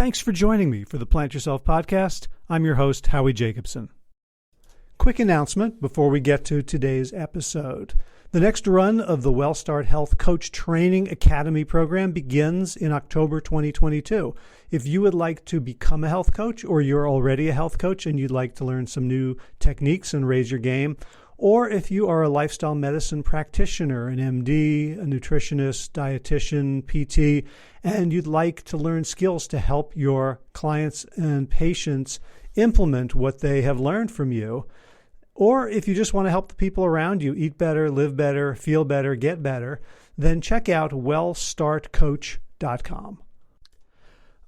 Thanks for joining me for the Plant Yourself podcast. I'm your host, Howie Jacobson. Quick announcement before we get to today's episode. The next run of the WellStart Health Coach Training Academy program begins in October 2022. If you would like to become a health coach, or you're already a health coach and you'd like to learn some new techniques and raise your game, or if you are a lifestyle medicine practitioner, an MD, a nutritionist, dietitian, PT, and you'd like to learn skills to help your clients and patients implement what they have learned from you, or if you just want to help the people around you eat better, live better, feel better, get better, then check out wellstartcoach.com.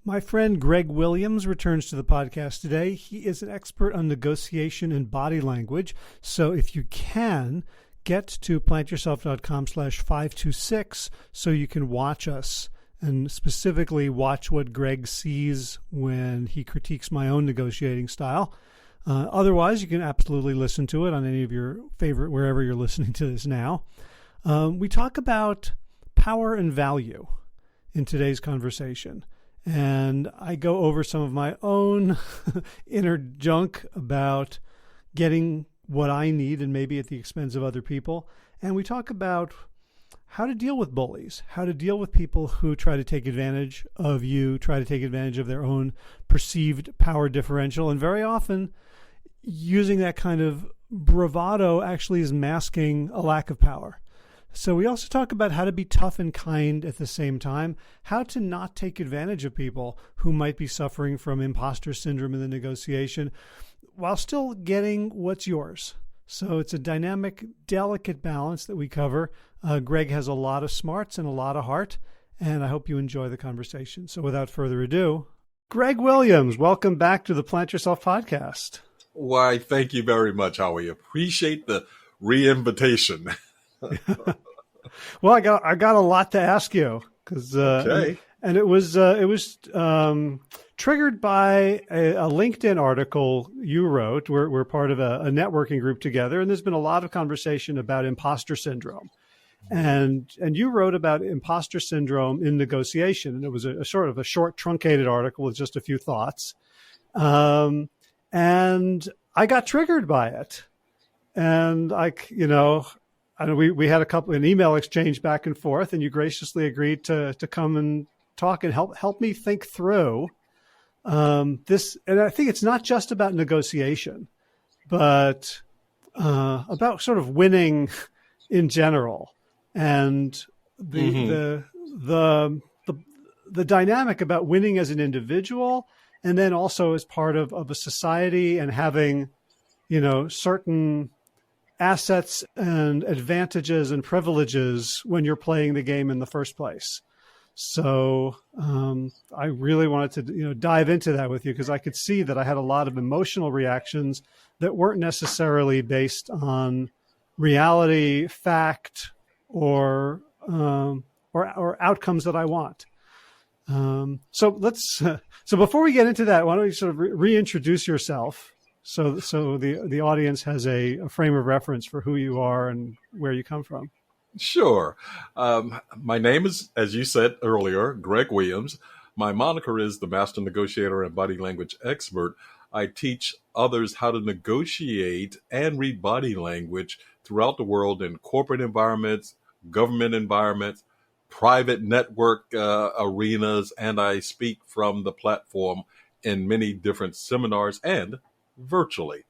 My friend Greg Williams returns to the podcast today. He is an expert on negotiation and body language. So if you can, get to plantyourself.com/526 so you can watch us and specifically watch what Greg sees when he critiques my own negotiating style. Otherwise, you can absolutely listen to it on any of your favorite, wherever you're listening to this now. We talk about power and value in today's conversation. And I go over some of my own inner junk about getting what I need and maybe at the expense of other people. And we talk about how to deal with bullies, how to deal with people who try to take advantage of you, try to take advantage of their own perceived power differential. And very often using that kind of bravado actually is masking a lack of power. So we also talk about how to be tough and kind at the same time, how to not take advantage of people who might be suffering from imposter syndrome in the negotiation while still getting what's yours. So it's a dynamic, delicate balance that we cover. Greg has a lot of smarts and a lot of heart, and I hope you enjoy the conversation. So without further ado, Greg Williams, welcome back to the Plant Yourself podcast. Why, thank you very much, Howie. Appreciate the re-invitation. Well, I got a lot to ask you because okay. and it was triggered by a LinkedIn article you wrote. We're part of a networking group together, and there's been a lot of conversation about imposter syndrome. And you wrote about imposter syndrome in negotiation, and it was a sort of a short, truncated article with just a few thoughts. And I got triggered by it, and we had an email exchange back and forth, and you graciously agreed to come and talk and help me think through this. And I think it's not just about negotiation, but about sort of winning in general, and the dynamic about winning as an individual, and then also as part of a society, and having, certain assets and advantages and privileges when you're playing the game in the first place. So I really wanted to dive into that with you, because I could see that I had a lot of emotional reactions that weren't necessarily based on reality, fact, or outcomes that I want. So before we get into that, why don't you sort of reintroduce yourself? So the audience has a frame of reference for who you are and where you come from. Sure. My name is, as you said earlier, Greg Williams. My moniker is the Master Negotiator and Body Language Expert. I teach others how to negotiate and read body language throughout the world in corporate environments, government environments, private network arenas, and I speak from the platform in many different seminars and virtually.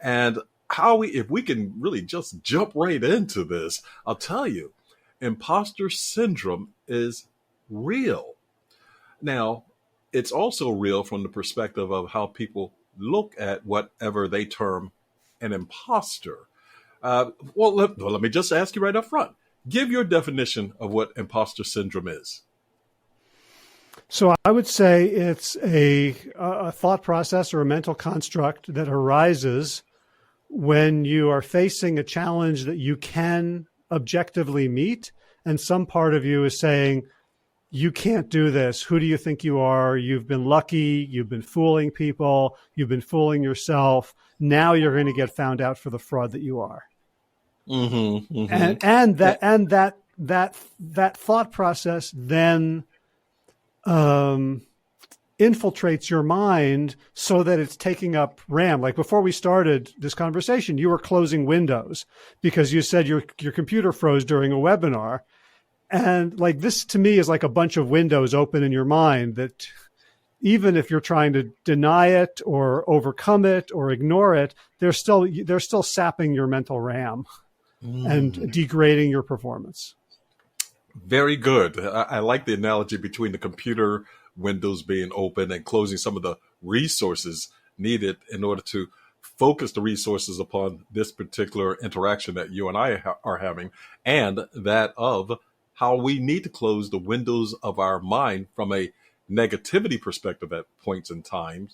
And if we can really just jump right into this, I'll tell you, imposter syndrome is real. Now, it's also real from the perspective of how people look at whatever they term an imposter. Let me just ask you right up front. Give your definition of what imposter syndrome is. So I would say it's a thought process or a mental construct that arises when you are facing a challenge that you can objectively meet, and some part of you is saying, you can't do this. Who do you think you are? You've been lucky. You've been fooling people. You've been fooling yourself. Now you're going to get found out for the fraud that you are. Mm-hmm, mm-hmm. And that thought process then infiltrates your mind so that it's taking up RAM. Like before we started this conversation, you were closing windows because you said your computer froze during a webinar. And like this to me is like a bunch of windows open in your mind that even if you're trying to deny it or overcome it or ignore it, they're still sapping your mental RAM and degrading your performance. Very good. I like the analogy between the computer windows being open and closing some of the resources needed in order to focus the resources upon this particular interaction that you and I are having, and that of how we need to close the windows of our mind from a negativity perspective at points in time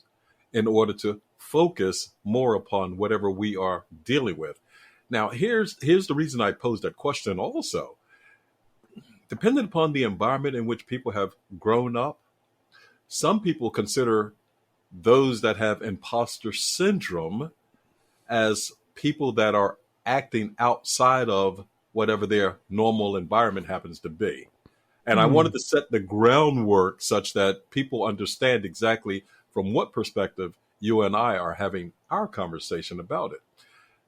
in order to focus more upon whatever we are dealing with. Now, here's the reason I posed that question also. Depending upon the environment in which people have grown up, some people consider those that have imposter syndrome as people that are acting outside of whatever their normal environment happens to be. And I wanted to set the groundwork such that people understand exactly from what perspective you and I are having our conversation about it.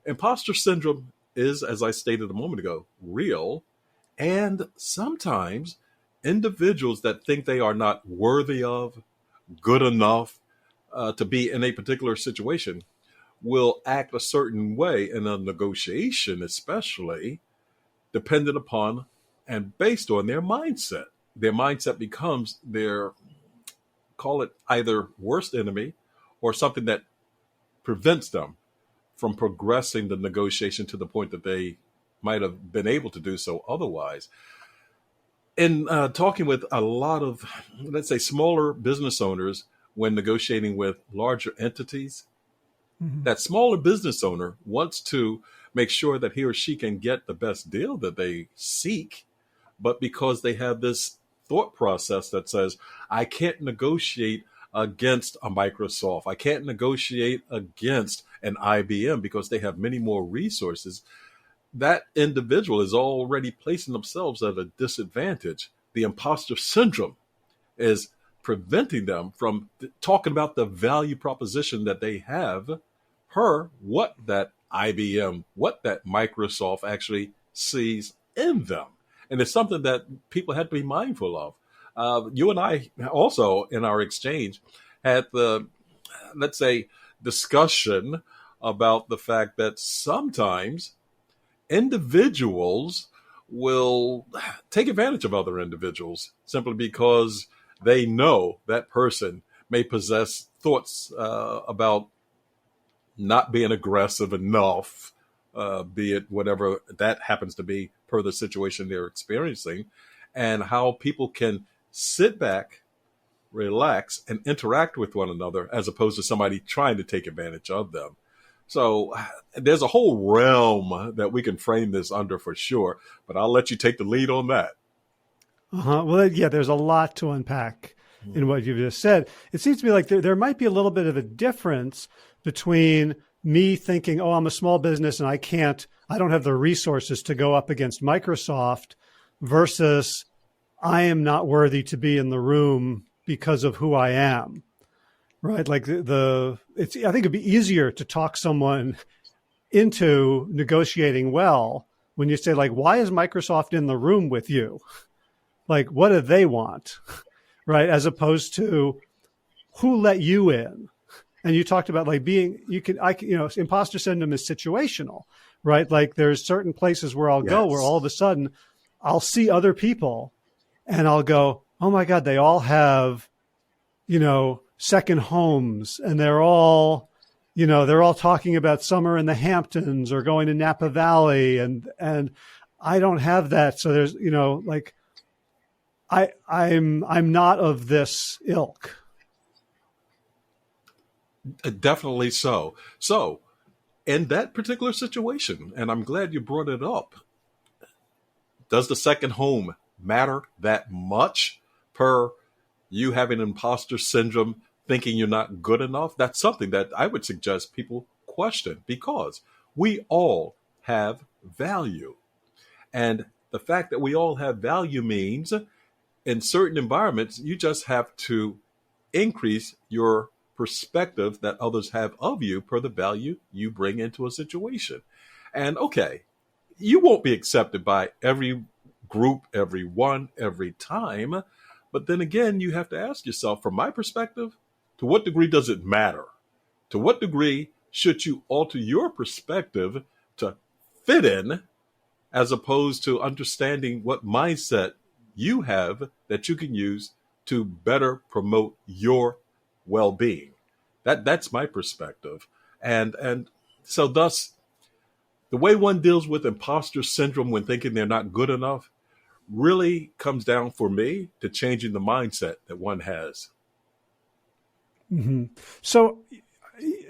Imposter syndrome is, as I stated a moment ago, real. And sometimes individuals that think they are not worthy of, good enough to be in a particular situation will act a certain way in a negotiation, especially dependent upon and based on their mindset. Their mindset becomes their, call it either worst enemy or something that prevents them from progressing the negotiation to the point that they might have been able to do so otherwise. In talking with a lot of, let's say, smaller business owners when negotiating with larger entities, that smaller business owner wants to make sure that he or she can get the best deal that they seek. But because they have this thought process that says, I can't negotiate against a Microsoft, I can't negotiate against an IBM because they have many more resources, that individual is already placing themselves at a disadvantage. The imposter syndrome is preventing them from talking about the value proposition that they have per what that IBM, what that Microsoft actually sees in them. And it's something that people had to be mindful of. You and I also, in our exchange, had the, let's say, discussion about the fact that sometimes individuals will take advantage of other individuals simply because they know that person may possess thoughts about not being aggressive enough, be it whatever that happens to be per the situation they're experiencing, and how people can sit back, relax, and interact with one another as opposed to somebody trying to take advantage of them. So there's a whole realm that we can frame this under for sure, but I'll let you take the lead on that. Well, yeah, there's a lot to unpack in what you've just said. It seems to me like there might be a little bit of a difference between me thinking, oh, I'm a small business and I don't have the resources to go up against Microsoft versus I am not worthy to be in the room because of who I am. Right. Like I think it'd be easier to talk someone into negotiating well when you say, like, why is Microsoft in the room with you? Like, what do they want? Right. As opposed to who let you in? And you talked about like imposter syndrome is situational, right? Like there's certain places where I'll go where all of a sudden I'll see other people and I'll go, oh my God, they all have, second homes and they're all talking about summer in the Hamptons or going to Napa Valley and I don't have that. So there's, like I'm not of this ilk. Definitely so. So in that particular situation, and I'm glad you brought it up, does the second home matter that much per you having imposter syndrome, thinking you're not good enough? That's something that I would suggest people question because we all have value. And the fact that we all have value means in certain environments, you just have to increase your perspective that others have of you per the value you bring into a situation. And okay, you won't be accepted by every group, everyone, every time. But then again, you have to ask yourself, from my perspective, to what degree does it matter? To what degree should you alter your perspective to fit in, as opposed to understanding what mindset you have that you can use to better promote your well-being? That's my perspective. And so thus, the way one deals with imposter syndrome when thinking they're not good enough really comes down for me to changing the mindset that one has. Mm-hmm. So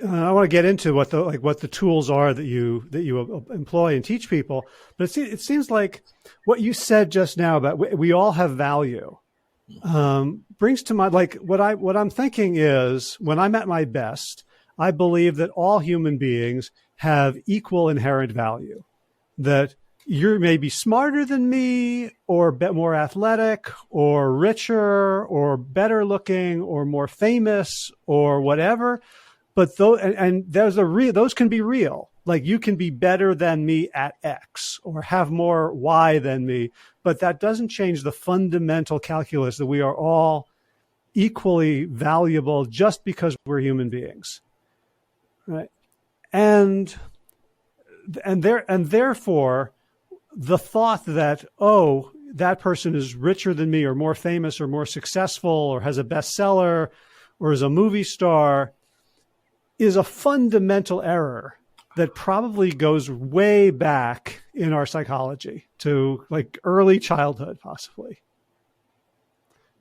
I want to get into what the tools are that you employ and teach people, but it seems like what you said just now about we all have value brings to mind, like what I'm thinking is, when I'm at my best, I believe that all human beings have equal inherent value, that you're maybe smarter than me, or more athletic, or richer, or better looking, or more famous, or whatever. But those can be real. Like, you can be better than me at X, or have more Y than me. But that doesn't change the fundamental calculus that we are all equally valuable just because we're human beings, right? And therefore, the thought that, oh, that person is richer than me, or more famous, or more successful, or has a bestseller, or is a movie star, is a fundamental error that probably goes way back in our psychology to like early childhood, possibly.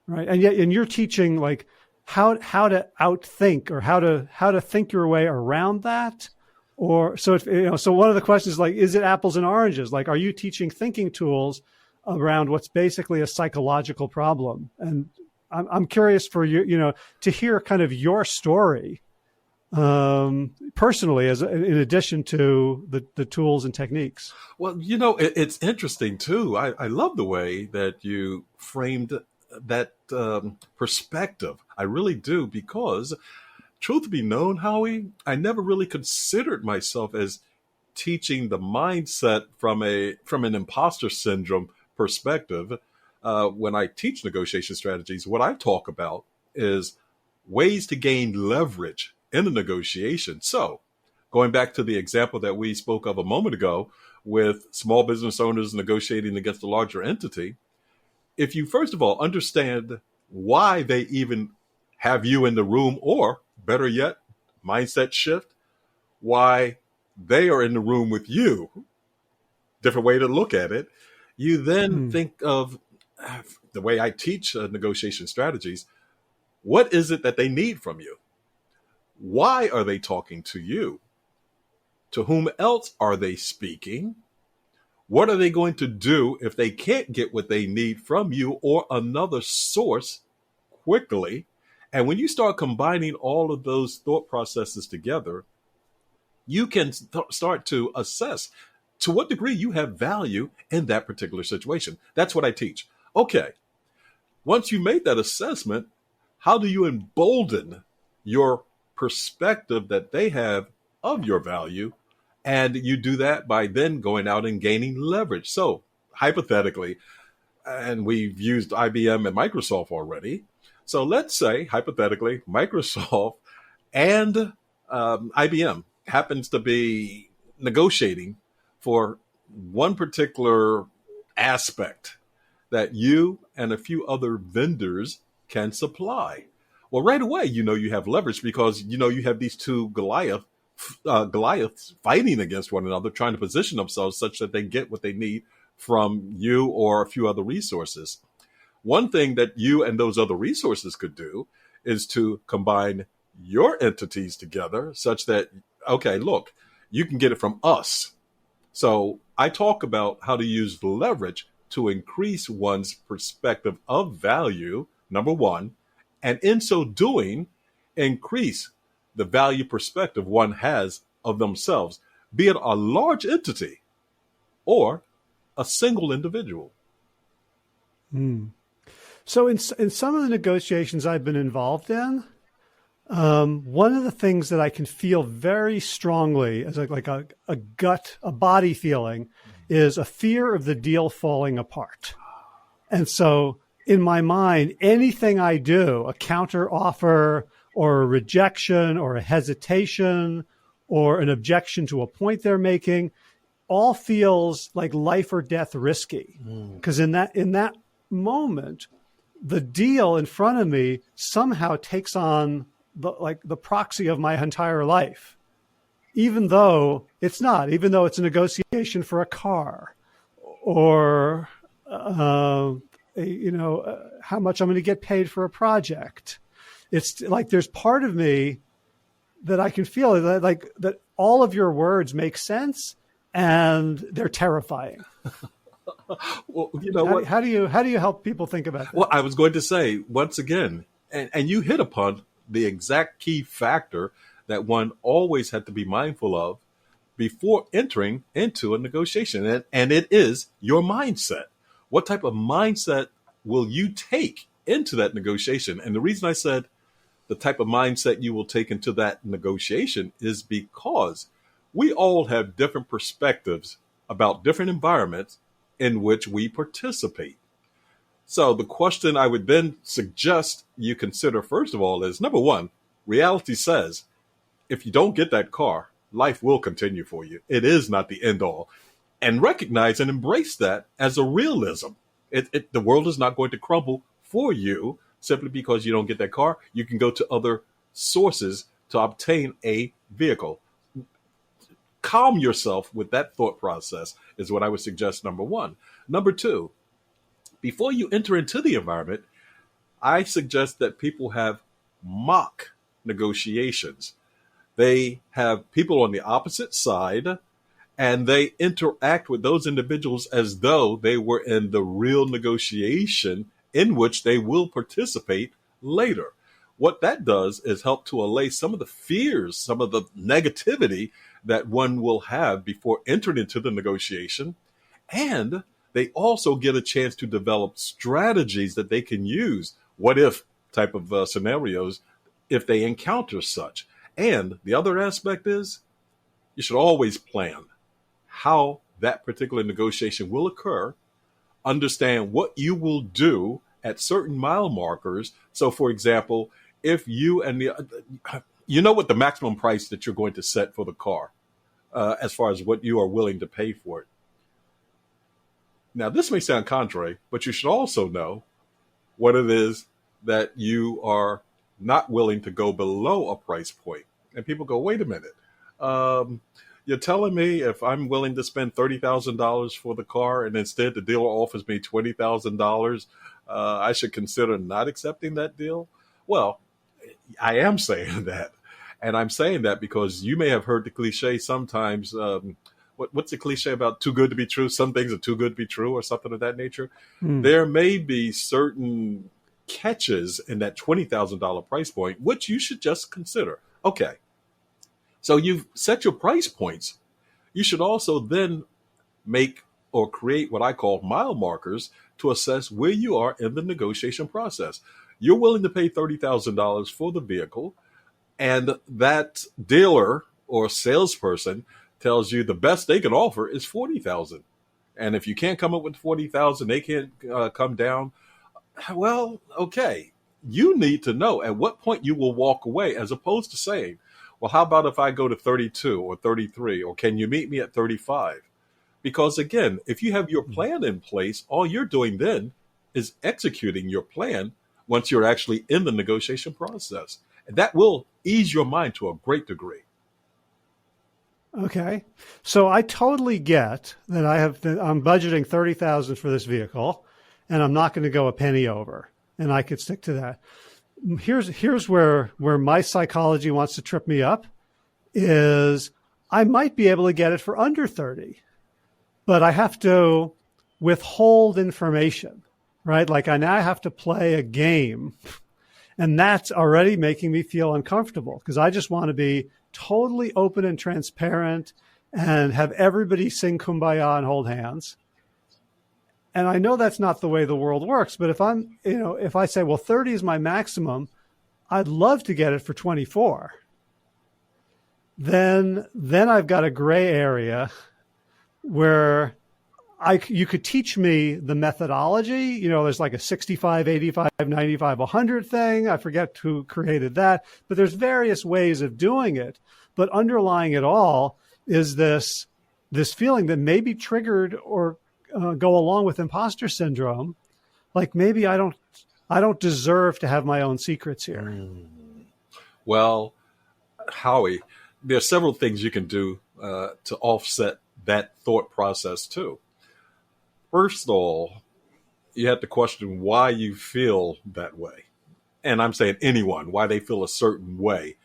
Right. And you're teaching like how to outthink, or how to think your way around that. Or so so one of the questions is like, is it apples and oranges? Like, are you teaching thinking tools around what's basically a psychological problem? And I'm curious for you, to hear kind of your story personally, in addition to the tools and techniques. Well, it's interesting too. I love the way that you framed that perspective. I really do, because truth be known, Howie, I never really considered myself as teaching the mindset from an imposter syndrome perspective. When I teach negotiation strategies, what I talk about is ways to gain leverage in a negotiation. So, going back to the example that we spoke of a moment ago with small business owners negotiating against a larger entity, if you first of all understand why they even have you in the room, or better yet, mindset shift, why they are in the room with you, different way to look at it, you then think of the way I teach negotiation strategies. What is it that they need from you? Why are they talking to you? To whom else are they speaking? What are they going to do if they can't get what they need from you or another source quickly? And when you start combining all of those thought processes together, you can start to assess to what degree you have value in that particular situation. That's what I teach. Okay, once you made that assessment, how do you embolden your perspective that they have of your value? And you do that by then going out and gaining leverage. So hypothetically, and we've used IBM and Microsoft already. So let's say, hypothetically, Microsoft and IBM happens to be negotiating for one particular aspect that you and a few other vendors can supply. Well, right away, you have leverage, because, you have these two Goliaths fighting against one another, trying to position themselves such that they get what they need from you or a few other resources. One thing that you and those other resources could do is to combine your entities together such that, okay, look, you can get it from us. So I talk about how to use leverage to increase one's perspective of value, number one, and in so doing, increase the value perspective one has of themselves, be it a large entity or a single individual. So in some of the negotiations I've been involved in, one of the things that I can feel very strongly as like a gut, a body feeling is a fear of the deal falling apart. And so in my mind, anything I do, a counter offer or a rejection or a hesitation or an objection to a point they're making, all feels like life or death risky. Because in that moment, the deal in front of me somehow takes on the proxy of my entire life, even though it's not, even though it's a negotiation for a car or, how much I'm going to get paid for a project. It's like there's part of me that I can feel that all of your words make sense and they're terrifying. Well, you know what? How do you help people think about that? Well, I was going to say once again, and you hit upon the exact key factor that one always had to be mindful of before entering into a negotiation, and it is your mindset. What type of mindset will you take into that negotiation? And the reason I said the type of mindset you will take into that negotiation is because we all have different perspectives about different environments in which we participate. So the question I would then suggest you consider, first of all, is number one, reality says if you don't get that car, life will continue for you. It is not the end all. And recognize and embrace that as a realism. The world is not going to crumble for you simply because you don't get that car. You can go to other sources to obtain a vehicle. Calm yourself with that thought process is what I would suggest, number one. Number two, before you enter into the environment, I suggest that people have mock negotiations. They have people on the opposite side and they interact with those individuals as though they were in the real negotiation in which they will participate later. What that does is help to allay some of the fears, some of the negativity that one will have before entering into the negotiation. And they also get a chance to develop strategies that they can use. What if type of scenarios if they encounter such. And the other aspect is you should always plan how that particular negotiation will occur, understand what you will do at certain mile markers. So, for example, if you and you know what the maximum price that you're going to set for the car, as far as what you are willing to pay for it. Now, this may sound contrary, but you should also know what it is that you are not willing to go below a price point. And people go, wait a minute. You're telling me if I'm willing to spend $30,000 for the car and instead the dealer offers me $20,000, I should consider not accepting that deal? Well, I am saying that. And I'm saying that because you may have heard the cliche sometimes. What's the cliche about too good to be true? Some things are too good to be true or something of that nature. There may be certain catches in that $20,000 price point, which you should just consider. Okay. So you've set your price points. You should also then make or create what I call mile markers to assess where you are in the negotiation process. You're willing to pay $30,000 for the vehicle, and that dealer or salesperson tells you the best they can offer is $40,000. And if you can't come up with $40,000, they can't come down. Well, okay. You need to know at what point you will walk away, as opposed to saying, well, how about if I go to 32 or 33, or can you meet me at 35? Because again, if you have your plan in place, all you're doing then is executing your plan once you're actually in the negotiation process. And that will ease your mind to a great degree. Okay. So I totally get that I'm budgeting $30,000 for this vehicle and I'm not going to go a penny over, and I could stick to that. Here's where my psychology wants to trip me up is I might be able to get it for under 30, but I have to withhold information, right? Like I now have to play a game, and that's already making me feel uncomfortable because I just want to be totally open and transparent and have everybody sing Kumbaya and hold hands. And I know that's not the way the world works, but if I say, well, 30 is my maximum, I'd love to get it for 24. Then I've got a gray area where you could teach me the methodology. There's like a 65, 85, 95, 100 thing. I forget who created that, but there's various ways of doing it. But underlying it all is this feeling that may be triggered or go along with imposter syndrome. Like maybe I don't deserve to have my own secrets here. Well, Howie, there are several things you can do to offset that thought process too. First of all, you have to question why you feel that way. And I'm saying anyone, why they feel a certain way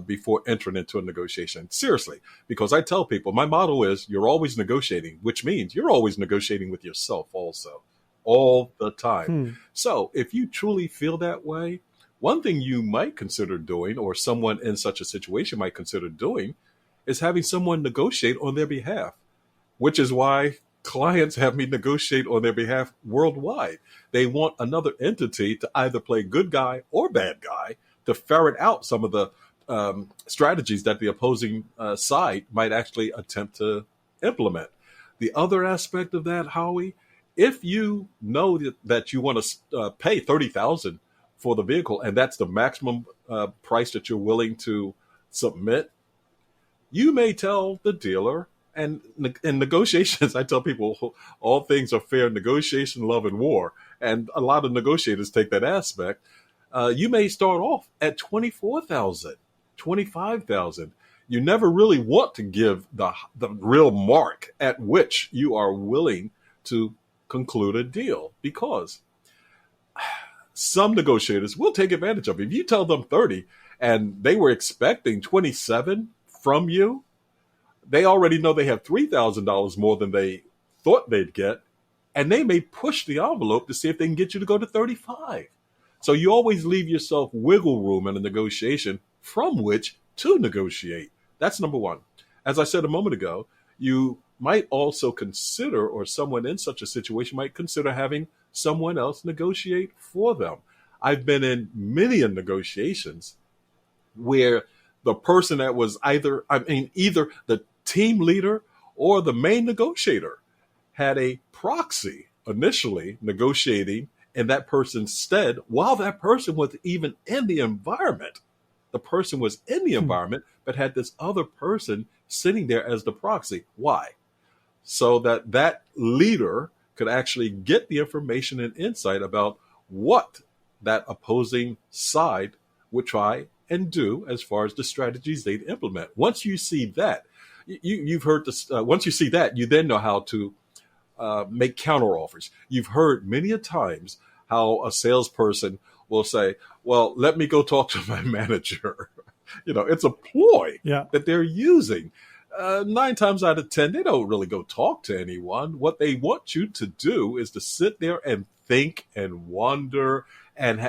before entering into a negotiation. Seriously, because I tell people, my motto is you're always negotiating, which means you're always negotiating with yourself also, all the time. So if you truly feel that way, one thing you might consider doing, or someone in such a situation might consider doing, is having someone negotiate on their behalf, which is why clients have me negotiate on their behalf worldwide. They want another entity to either play good guy or bad guy to ferret out some of the strategies that the opposing side might actually attempt to implement. The other aspect of that, Howie, if you know that you want to pay $30,000 for the vehicle, and that's the maximum price that you're willing to submit, you may tell the dealer, and in negotiations, I tell people all things are fair in negotiation, love, and war. And a lot of negotiators take that aspect. You may start off at $24,000, $25,000. You never really want to give the real mark at which you are willing to conclude a deal, because some negotiators will take advantage of it. If you tell them 30 and they were expecting 27 from you, they already know they have $3,000 more than they thought they'd get, and they may push the envelope to see if they can get you to go to 35. So you always leave yourself wiggle room in a negotiation from which to negotiate. That's number one. As I said a moment ago, you might also consider, or someone in such a situation might consider, having someone else negotiate for them. I've been in many negotiations where the person that was either the team leader or the main negotiator had a proxy initially negotiating in that person's stead while that person was even in the environment. The person was in the environment, but had this other person sitting there as the proxy. Why? So that leader could actually get the information and insight about what that opposing side would try and do as far as the strategies they'd implement. Once you see that, you've heard this. Once you see that, you then know how to make counteroffers. You've heard many a times how a salesperson will say, well, let me go talk to my manager. It's a ploy that they're using. 9 times out of 10, they don't really go talk to anyone. What they want you to do is to sit there and think and wonder and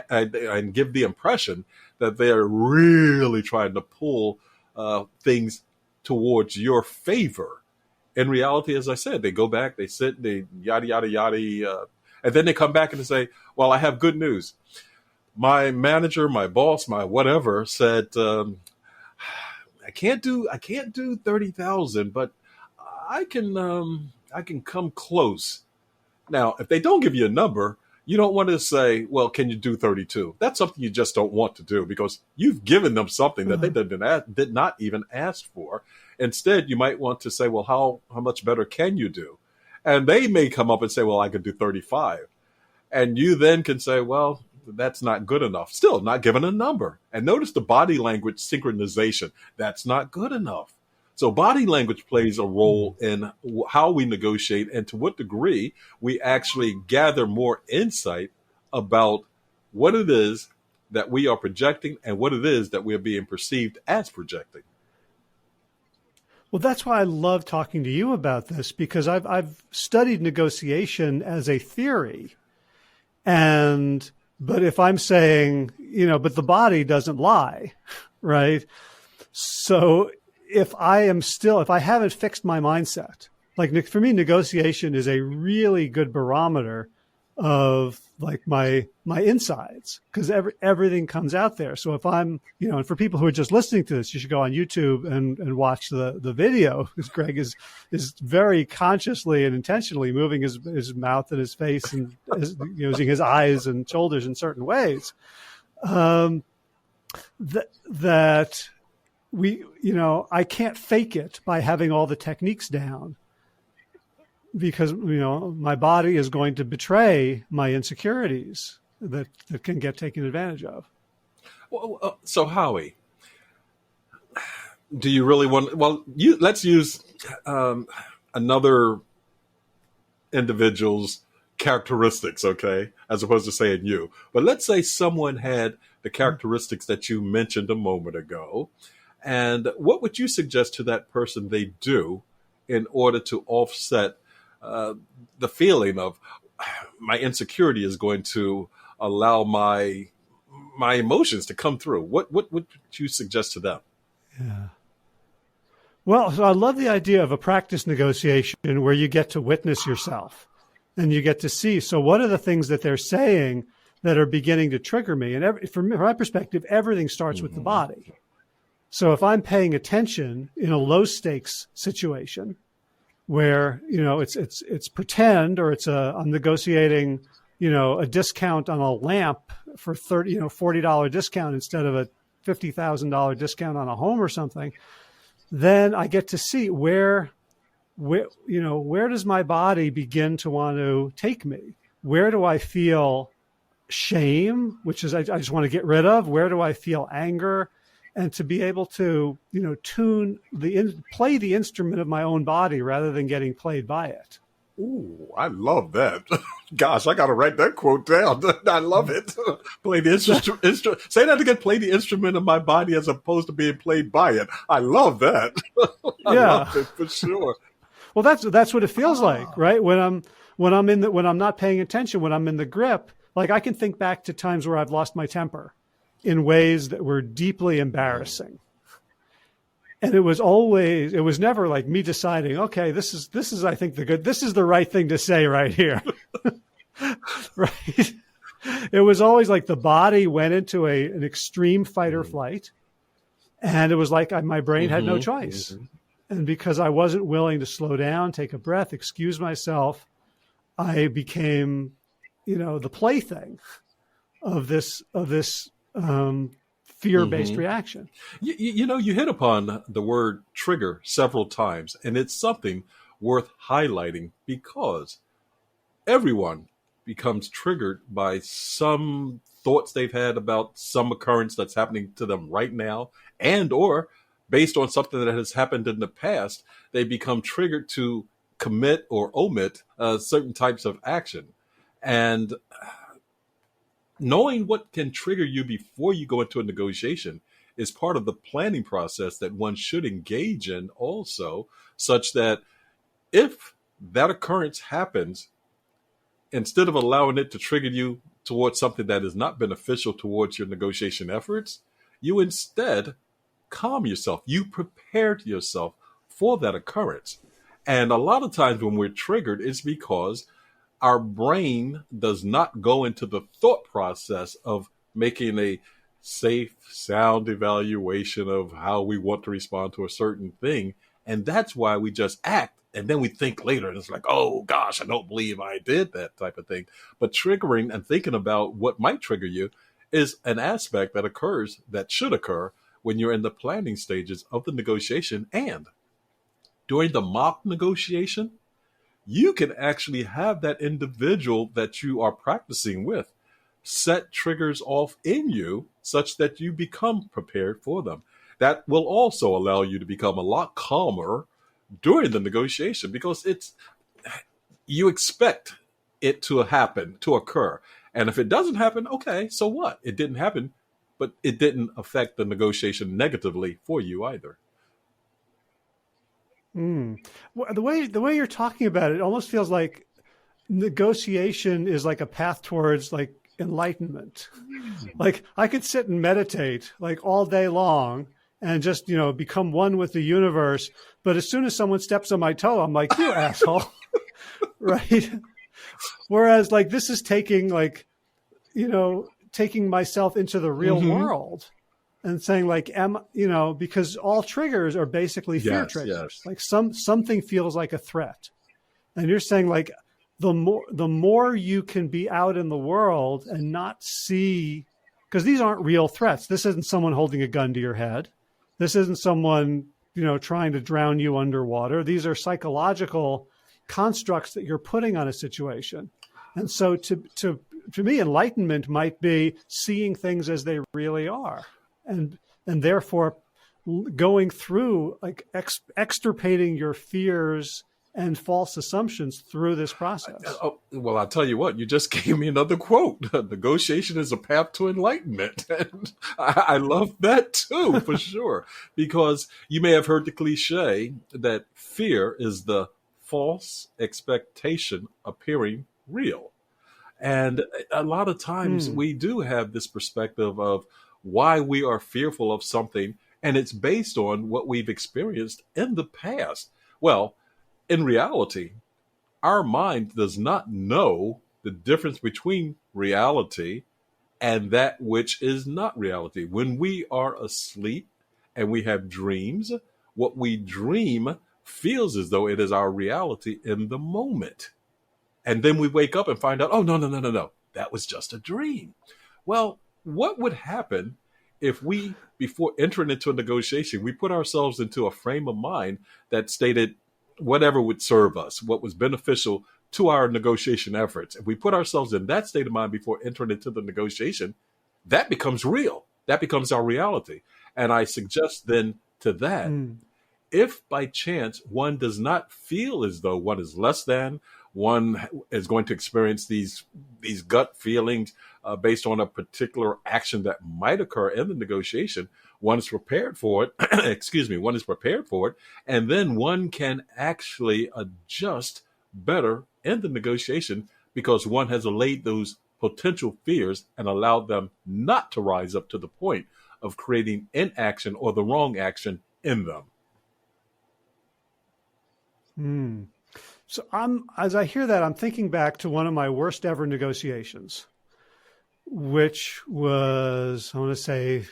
give the impression that they're really trying to pull things towards your favor. In reality, as I said, they go back, they sit, they yada, yada, yada, and then they come back and they say, well, I have good news. My manager, my boss, my whatever said, I can't do 30,000, but I can come close. Now, if they don't give you a number, you don't want to say, well, can you do 32? That's something you just don't want to do, because you've given them something that they did not even ask for. Instead, you might want to say, well, how much better can you do? And they may come up and say, well, I could do 35. And you then can say, well, that's not good enough. Still not given a number. And notice the body language synchronization. That's not good enough. So body language plays a role in how we negotiate and to what degree we actually gather more insight about what it is that we are projecting and what it is that we are being perceived as projecting. Well, that's why I love talking to you about this, because I've studied negotiation as a theory. But if I'm saying, but the body doesn't lie, right? So if I haven't fixed my mindset, like for me, negotiation is a really good barometer of like my insides, because everything comes out there. So if I'm, and for people who are just listening to this, you should go on YouTube and watch the video, because Greg is very consciously and intentionally moving his mouth and his face and using his eyes and shoulders in certain ways. That we, I can't fake it by having all the techniques down, because my body is going to betray my insecurities that can get taken advantage of. Well, so Howie, do you really want? Well, let's use another individual's characteristics, okay, as opposed to saying you. But let's say someone had the characteristics that you mentioned a moment ago, and what would you suggest to that person they do in order to offset the feeling of my insecurity is going to allow my emotions to come through? What would you suggest to them? Yeah. Well, so I love the idea of a practice negotiation where you get to witness yourself and you get to see. So what are the things that they're saying that are beginning to trigger me? And from my perspective, everything starts with the body. So if I'm paying attention in a low stakes situation, where it's pretend, or I'm negotiating a discount on a lamp for $40 discount instead of a $50,000 discount on a home or something, then I get to see where does my body begin to want to take me? Where do I feel shame, which is I just want to get rid of? Where do I feel anger? And to be able to, play the instrument of my own body rather than getting played by it. Ooh, I love that. Gosh, I got to write that quote down. I love it. Play the instrument. Say that again. Play the instrument of my body as opposed to being played by it. I love that. I love it for sure. Well, that's what it feels like, right? When I'm not paying attention, when I'm in the grip, like I can think back to times where I've lost my temper in ways that were deeply embarrassing. And it was never like me deciding, okay, this is, I think this is the right thing to say right here. Right. It was always like the body went into an extreme fight or flight. And it was like my brain had no choice. And because I wasn't willing to slow down, take a breath, excuse myself, I became, the plaything of this fear-based reaction. You hit upon the word trigger several times, and it's something worth highlighting because everyone becomes triggered by some thoughts they've had about some occurrence that's happening to them right now, and or based on something that has happened in the past, they become triggered to commit or omit certain types of action. And knowing what can trigger you before you go into a negotiation is part of the planning process that one should engage in also, such that if that occurrence happens, instead of allowing it to trigger you towards something that is not beneficial towards your negotiation efforts, you instead calm yourself. You prepared yourself for that occurrence. And a lot of times when we're triggered, it's because our brain does not go into the thought process of making a safe, sound evaluation of how we want to respond to a certain thing. And that's why we just act. And then we think later, and it's like, oh, gosh, I don't believe I did that type of thing. But triggering and thinking about what might trigger you is an aspect that occurs, that should occur when you're in the planning stages of the negotiation. And during the mock negotiation, you can actually have that individual that you are practicing with set triggers off in you such that you become prepared for them. That will also allow you to become a lot calmer during the negotiation, because you expect it to happen, to occur. And if it doesn't happen, okay, so what? It didn't happen, but it didn't affect the negotiation negatively for you either. Well, the way you're talking about it almost feels like negotiation is like a path towards like enlightenment. Like I could sit and meditate like all day long and just, become one with the universe. But as soon as someone steps on my toe, I'm like, you asshole. Right. Whereas like this is taking like, taking myself into the real world and saying like, because all triggers are basically fear triggers. Like something feels like a threat. And you're saying like the more you can be out in the world and not see, because these aren't real threats. This isn't someone holding a gun to your head. This isn't someone, trying to drown you underwater. These are psychological constructs that you're putting on a situation. And so to me, enlightenment might be seeing things as they really are, and therefore going through like extirpating your fears and false assumptions through this process. Well, I'll tell you what, you just gave me another quote. Negotiation is a path to enlightenment. And I love that too, for sure, because you may have heard the cliche that fear is the false expectation appearing real. And a lot of times we do have this perspective of why we are fearful of something, and it's based on what we've experienced in the past. Well, in reality, our mind does not know the difference between reality and that which is not reality. When we are asleep and we have dreams, what we dream feels as though it is our reality in the moment. And then we wake up and find out, oh, no, that was just a dream. Well, what would happen if we, before entering into a negotiation, we put ourselves into a frame of mind that stated whatever would serve us, what was beneficial to our negotiation efforts? If we put ourselves in that state of mind before entering into the negotiation, that becomes real. That becomes our reality. And I suggest then to that, if by chance one does not feel as though one is less than, one is going to experience these gut feelings based on a particular action that might occur in the negotiation, one is prepared for it. Excuse me, one is prepared for it, and then one can actually adjust better in the negotiation because one has allayed those potential fears and allowed them not to rise up to the point of creating inaction or the wrong action in them. So as I hear that, I'm thinking back to one of my worst ever negotiations, which was, I want to say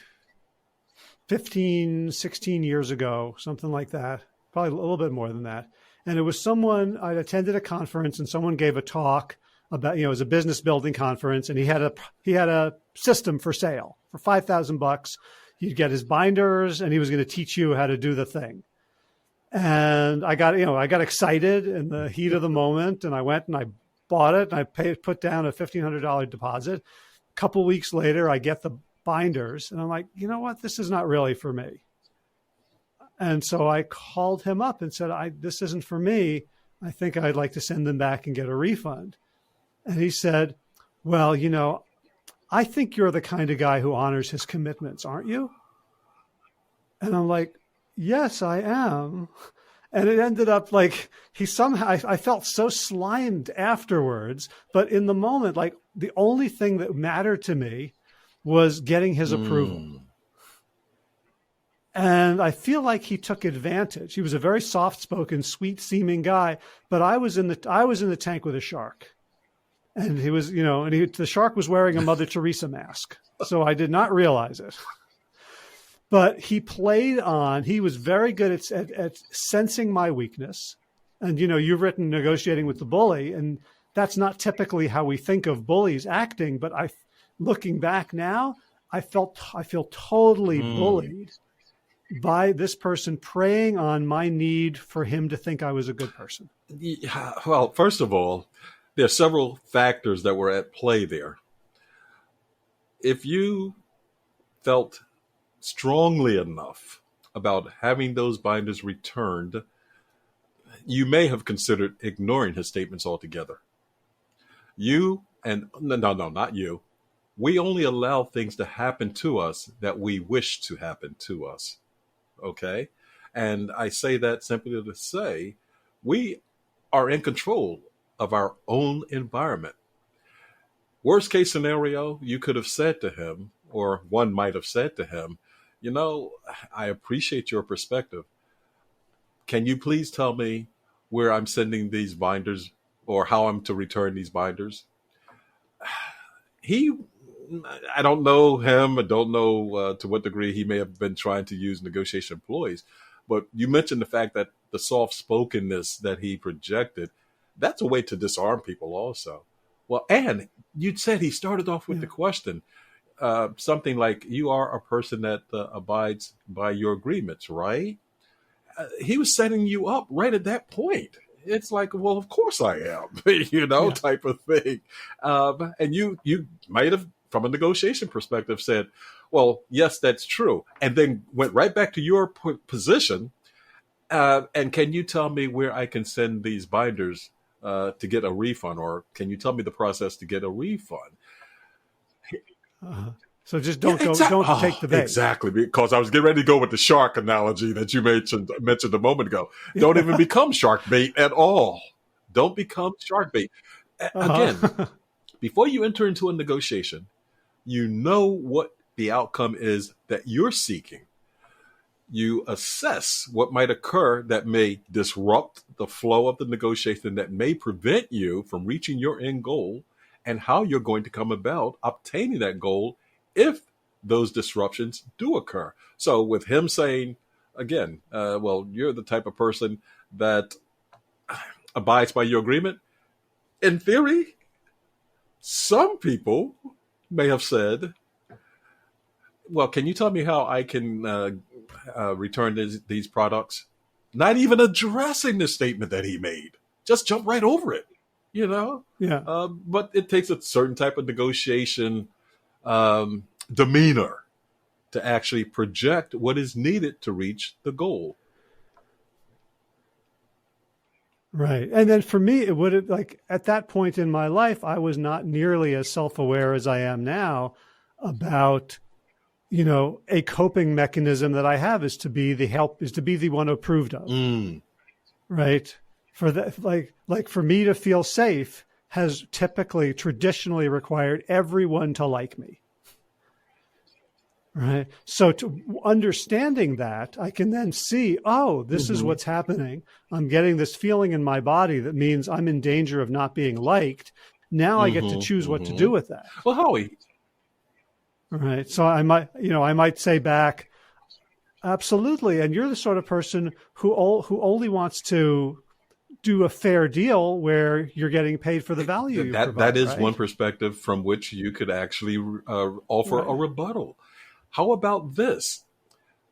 15, 16 years ago, something like that, probably a little bit more than that. And it was someone, I'd attended a conference and someone gave a talk about, it was a business building conference, and he had a system for sale for $5,000. You'd get his binders and he was going to teach you how to do the thing. And I got excited in the heat of the moment, and I went and I bought it, and I put down a $1,500 deposit. A couple of weeks later, I get the binders, and I'm like, you know what? This is not really for me. And so I called him up and said, this isn't for me. I think I'd like to send them back and get a refund. And he said, well, I think you're the kind of guy who honors his commitments, aren't you? And I'm like, yes, I am. And it ended up like I felt so slimed afterwards. But in the moment, like the only thing that mattered to me was getting his approval. And I feel like he took advantage. He was a very soft-spoken, sweet-seeming guy, but I was in the tank with a shark. And he was, the shark was wearing a Mother Teresa mask. So I did not realize it. But he was very good at sensing my weakness. And, you've written Negotiating with the Bully, and that's not typically how we think of bullies acting. But looking back now, I feel totally bullied by this person preying on my need for him to think I was a good person. Yeah, well, first of all, there are several factors that were at play there. If you felt strongly enough about having those binders returned, you may have considered ignoring his statements altogether. No, not you. We only allow things to happen to us that we wish to happen to us. Okay? And I say that simply to say we are in control of our own environment. Worst case scenario, you could have said to him, or one might have said to him, I appreciate your perspective. can you please tell me where I'm sending these binders or how I'm to return these binders? He, I don't know him. I don't know to what degree he may have been trying to use negotiation employees. But you mentioned the fact that the soft spokenness that he projected, that's a way to disarm people also. Well, and you said he started off with Yeah. the question, something like, you are a person that abides by your agreements, right? He was setting you up right at that point. It's like, well, of course I am, Yeah. type of thing. And you might have, from a negotiation perspective, said, well, yes, that's true. And then went right back to your position. And can you tell me where I can send these binders to get a refund? Or can you tell me the process to get a refund? Uh-huh. So just Yeah, don't take the bait. exactly, because I was getting ready to go with the shark analogy that you mentioned a moment ago. Don't even become shark bait at all. Don't become shark bait. Again, Uh-huh. before you enter into a negotiation, you know what the outcome is that you're seeking. You assess what might occur that may disrupt the flow of the negotiation, that may prevent you from reaching your end goal, and how you're going to come about obtaining that goal if those disruptions do occur. So with him saying, again, well, you're the type of person that abides by your agreement, in theory, some people may have said, well, can you tell me how I can return these products? Not even addressing the statement that he made. Just jump right over it, you know? Yeah. But it takes a certain type of negotiation demeanor to actually project what is needed to reach the goal. Right. And then for me, it would have, like, at that point in my life, I was not nearly as self-aware as I am now about, a coping mechanism that I have is to be the one approved of. Right. For that, like for me to feel safe has traditionally required everyone to like me. Right. So to understanding that, I can then see, oh, this is what's happening. I'm getting this feeling in my body that means I'm in danger of not being liked. Now I get to choose what to do with that. Well, Howie. Right. So I might say back, absolutely. And you're the sort of person who only wants to do a fair deal where you're getting paid for the value you provide. That is right? one perspective from which you could actually offer a rebuttal. How about this?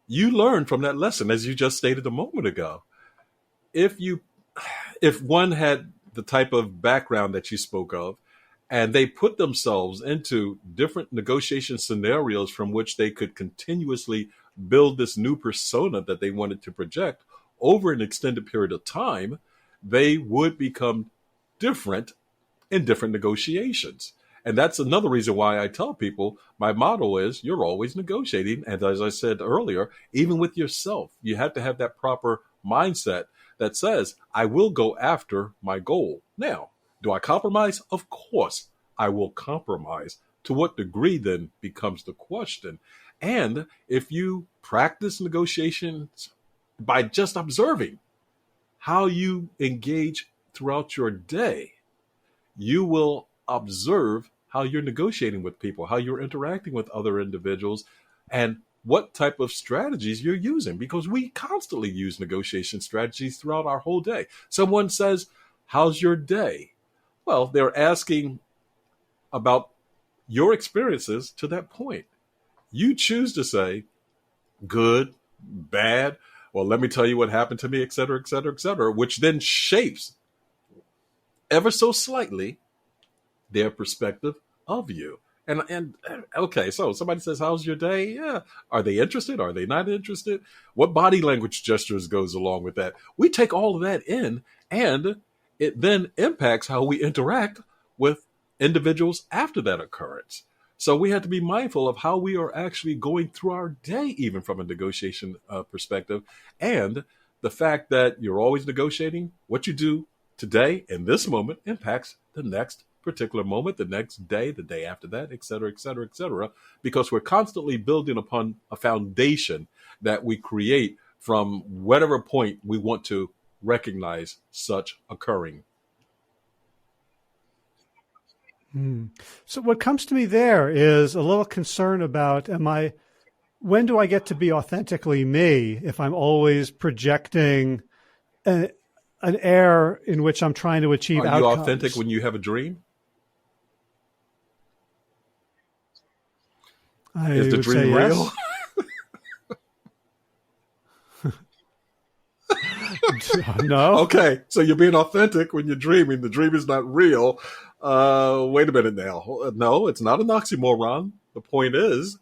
You learned from that lesson, as you just stated a moment ago. If one had the type of background that you spoke of, and they put themselves into different negotiation scenarios from which they could continuously build this new persona that they wanted to project over an extended period of time, they would become different in different negotiations. And that's another reason why I tell people my motto is you're always negotiating. And as I said earlier, even with yourself, you have to have that proper mindset that says, I will go after my goal. Now, do I compromise? Of course, I will compromise. To what degree then becomes the question. And if you practice negotiations by just observing how you engage throughout your day, you will observe how you're negotiating with people, how you're interacting with other individuals, and what type of strategies you're using, because we constantly use negotiation strategies throughout our whole day. Someone says, how's your day? Well, they're asking about your experiences to that point. You choose to say, good, bad, well, let me tell you what happened to me, et cetera, et cetera, et cetera, which then shapes ever so slightly their perspective of you. And okay, so somebody says, how's your day? Yeah. Are they interested? Are they not interested? What body language gestures goes along with that? We take all of that in, and it then impacts how we interact with individuals after that occurrence. So we have to be mindful of how we are actually going through our day, even from a negotiation perspective, and the fact that you're always negotiating. What you do today in this moment impacts the next particular moment, the next day, the day after that, et cetera, et cetera, et cetera, because we're constantly building upon a foundation that we create from whatever point we want to recognize such occurring. So what comes to me there is a little concern about, when do I get to be authentically me if I'm always projecting an air in which I'm trying to achieve Are you outcomes? authentic when you have a dream? I Is the would dream say real? yes. No. Okay, so you're being authentic when you're dreaming. The dream is not real. Wait a minute now. No, it's not an oxymoron. The point is,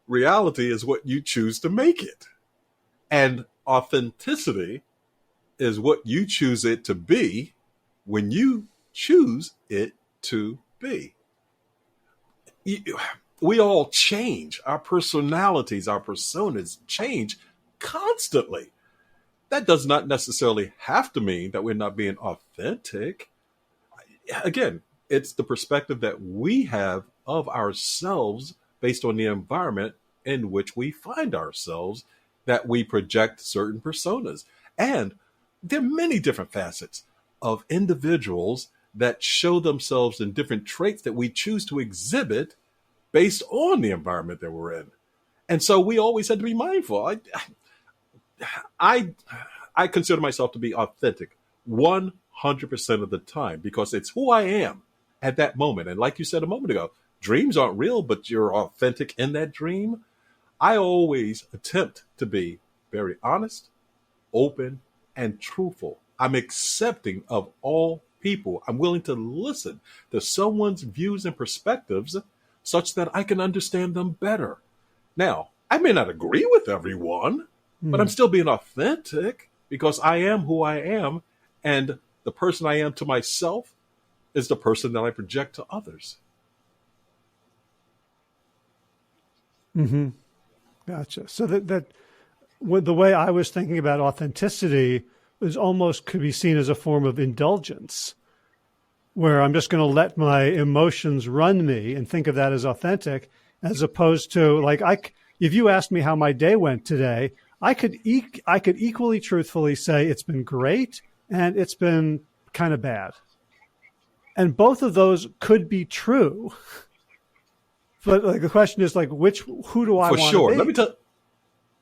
reality is what you choose to make it. And authenticity is what you choose it to be when you choose it to be. We all change. Our personalities, our personas change constantly. That does not necessarily have to mean that we're not being authentic. Again, it's the perspective that we have of ourselves based on the environment in which we find ourselves that we project certain personas. And there are many different facets of individuals that show themselves in different traits that we choose to exhibit based on the environment that we're in. And so we always had to be mindful. I consider myself to be authentic 100% of the time because it's who I am at that moment. And like you said a moment ago, dreams aren't real, but you're authentic in that dream. I always attempt to be very honest, open, and truthful. I'm accepting of all people. I'm willing to listen to someone's views and perspectives such that I can understand them better. Now, I may not agree with everyone, but I'm still being authentic because I am who I am, and the person I am to myself is the person that I project to others. Mm-hmm. Gotcha. So that the way I was thinking about authenticity is almost could be seen as a form of indulgence, where I'm just going to let my emotions run me and think of that as authentic, as opposed to if you asked me how my day went today, I could equally truthfully say it's been great and it's been kind of bad. And both of those could be true. But the question is who do I want to be? For sure.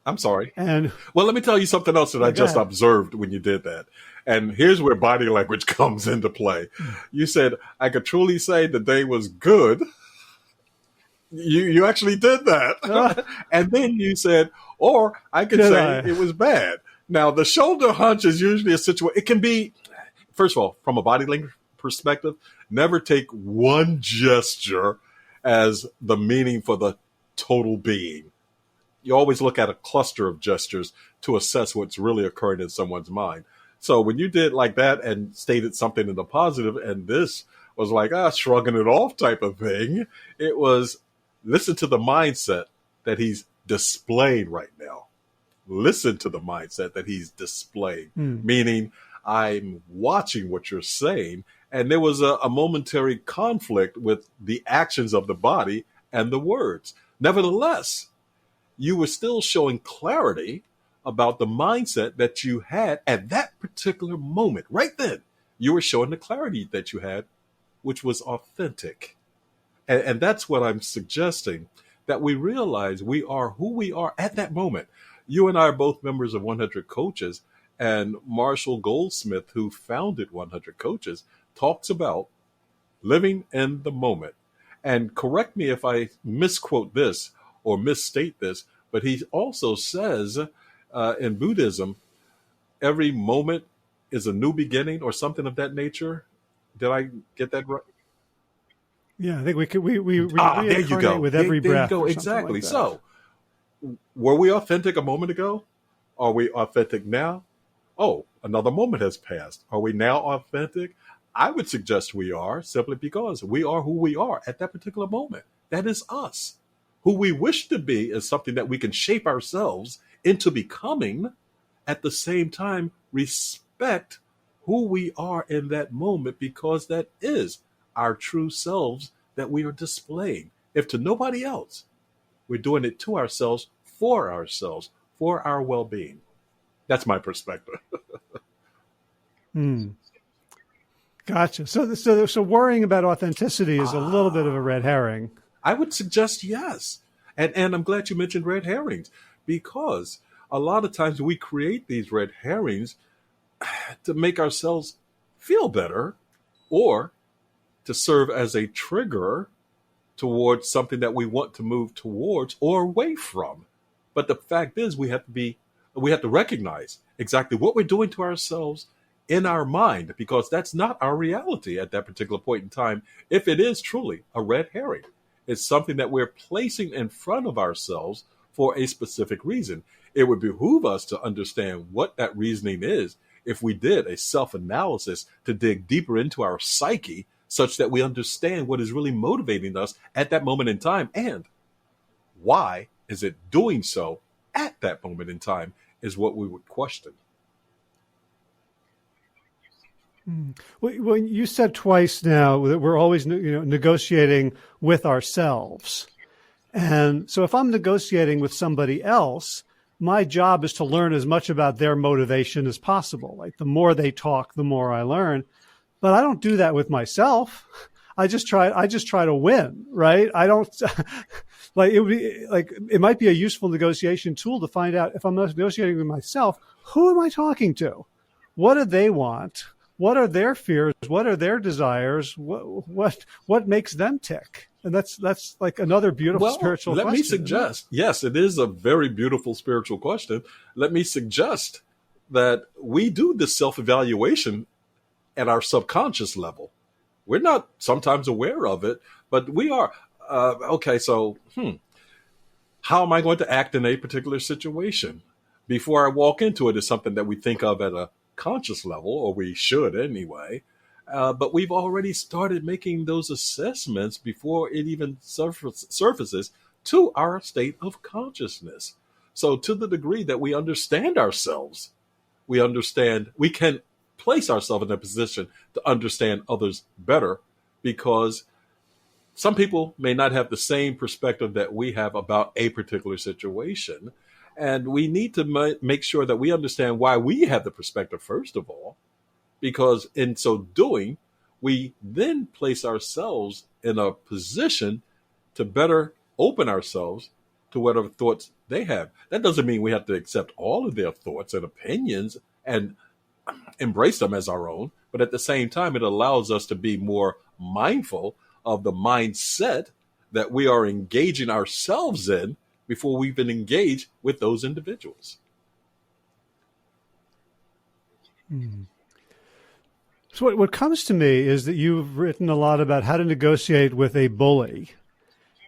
I'm sorry. And well, let me tell you something else that I just observed when you did that. And here's where body language comes into play. You said, I could truly say the day was good. You actually did that. And then you said, or I could say it was bad. Now, the shoulder hunch is usually a situation. It can be, first of all, from a body language perspective, never take one gesture as the meaning for the total being. You always look at a cluster of gestures to assess what's really occurring in someone's mind. So when you did like that and stated something in the positive, and this was like, shrugging it off type of thing, it was listen to the mindset that he's displaying right now. Listen to the mindset that he's displaying, meaning I'm watching what you're saying. And there was a momentary conflict with the actions of the body and the words. Nevertheless, you were still showing clarity about the mindset that you had at that particular moment. Right then, you were showing the clarity that you had, which was authentic. And that's what I'm suggesting, that we realize we are who we are at that moment. You and I are both members of 100 Coaches, and Marshall Goldsmith, who founded 100 Coaches, talks about living in the moment. And correct me if I misquote this or misstate this, but he also says in Buddhism, every moment is a new beginning or something of that nature. Did I get that right? Yeah, I think we there you go. With every breath. There you go. Exactly. So, were we authentic a moment ago? Are we authentic now? Oh, another moment has passed. Are we now authentic? I would suggest we are, simply because we are who we are at that particular moment. That is us. Who we wish to be is something that we can shape ourselves into becoming, at the same time respect who we are in that moment, because that is our true selves that we are displaying. If to nobody else, we're doing it to ourselves, for our well-being. That's my perspective. Hmm. Gotcha. So worrying about authenticity is a little bit of a red herring. I would suggest yes. And I'm glad you mentioned red herrings because a lot of times we create these red herrings to make ourselves feel better or to serve as a trigger towards something that we want to move towards or away from. But the fact is we have to recognize exactly what we're doing to ourselves in our mind because that's not our reality at that particular point in time if it is truly a red herring. It's something that we're placing in front of ourselves for a specific reason. It would behoove us to understand what that reasoning is if we did a self analysis to dig deeper into our psyche such that we understand what is really motivating us at that moment in time and why is it doing so at that moment in time is what we would question. Well, you said twice now that we're always, negotiating with ourselves. And so if I'm negotiating with somebody else, my job is to learn as much about their motivation as possible. Like the more they talk, the more I learn. But I don't do that with myself. I just try to win, right? I don't it might be a useful negotiation tool to find out if I'm negotiating with myself, who am I talking to? What do they want? What are their fears? What are their desires? What makes them tick? And that's like another beautiful spiritual question. Let me suggest, yes, it is a very beautiful spiritual question. Let me suggest that we do this self-evaluation at our subconscious level. We're not sometimes aware of it, but we are. Okay, so how am I going to act in a particular situation? Before I walk into it is something that we think of at a conscious level, or we should anyway. But we've already started making those assessments before it even surfaces to our state of consciousness. So to the degree that we understand ourselves, we can place ourselves in a position to understand others better because some people may not have the same perspective that we have about a particular situation. And we need to make sure that we understand why we have the perspective, first of all, because in so doing, we then place ourselves in a position to better open ourselves to whatever thoughts they have. That doesn't mean we have to accept all of their thoughts and opinions and embrace them as our own, but at the same time, it allows us to be more mindful of the mindset that we are engaging ourselves in before we even engage with those individuals. So what comes to me is that you've written a lot about how to negotiate with a bully.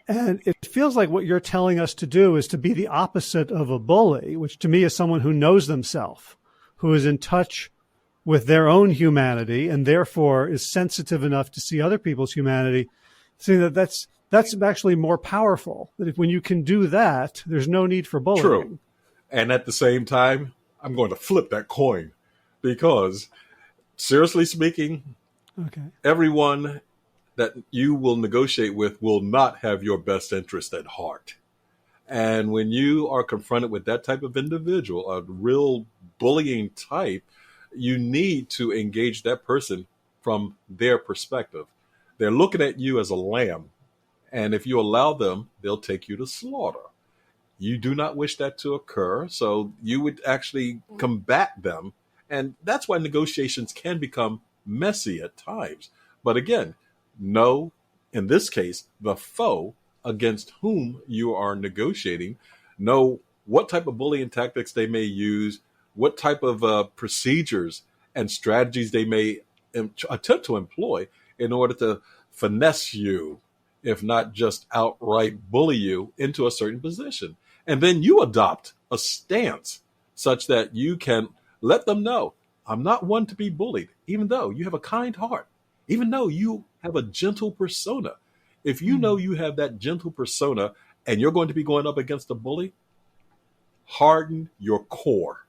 And it feels like what you're telling us to do is to be the opposite of a bully, which to me is someone who knows themselves, who is in touch with their own humanity and therefore is sensitive enough to see other people's humanity, seeing that that's actually more powerful. That if when you can do that, there's no need for bullying. True. And at the same time, I'm going to flip that coin because seriously speaking, everyone that you will negotiate with will not have your best interest at heart. And when you are confronted with that type of individual, a real bullying type, you need to engage that person from their perspective. They're looking at you as a lamb. And if you allow them, they'll take you to slaughter. You do not wish that to occur. So you would actually combat them. And that's why negotiations can become messy at times. But again, know, in this case, the foe against whom you are negotiating. Know what type of bullying tactics they may use, what type of procedures and strategies they may attempt to employ in order to finesse you, if not just outright bully you into a certain position. And then you adopt a stance such that you can let them know, I'm not one to be bullied, even though you have a kind heart, even though you have a gentle persona. If you know you have that gentle persona and you're going to be going up against a bully, harden your core.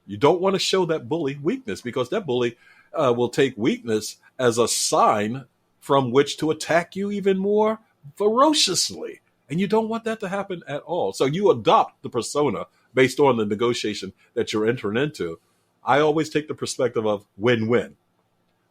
You don't want to show that bully weakness because that bully will take weakness as a sign from which to attack you even more ferociously. And you don't want that to happen at all. So you adopt the persona based on the negotiation that you're entering into, I always take the perspective of win-win.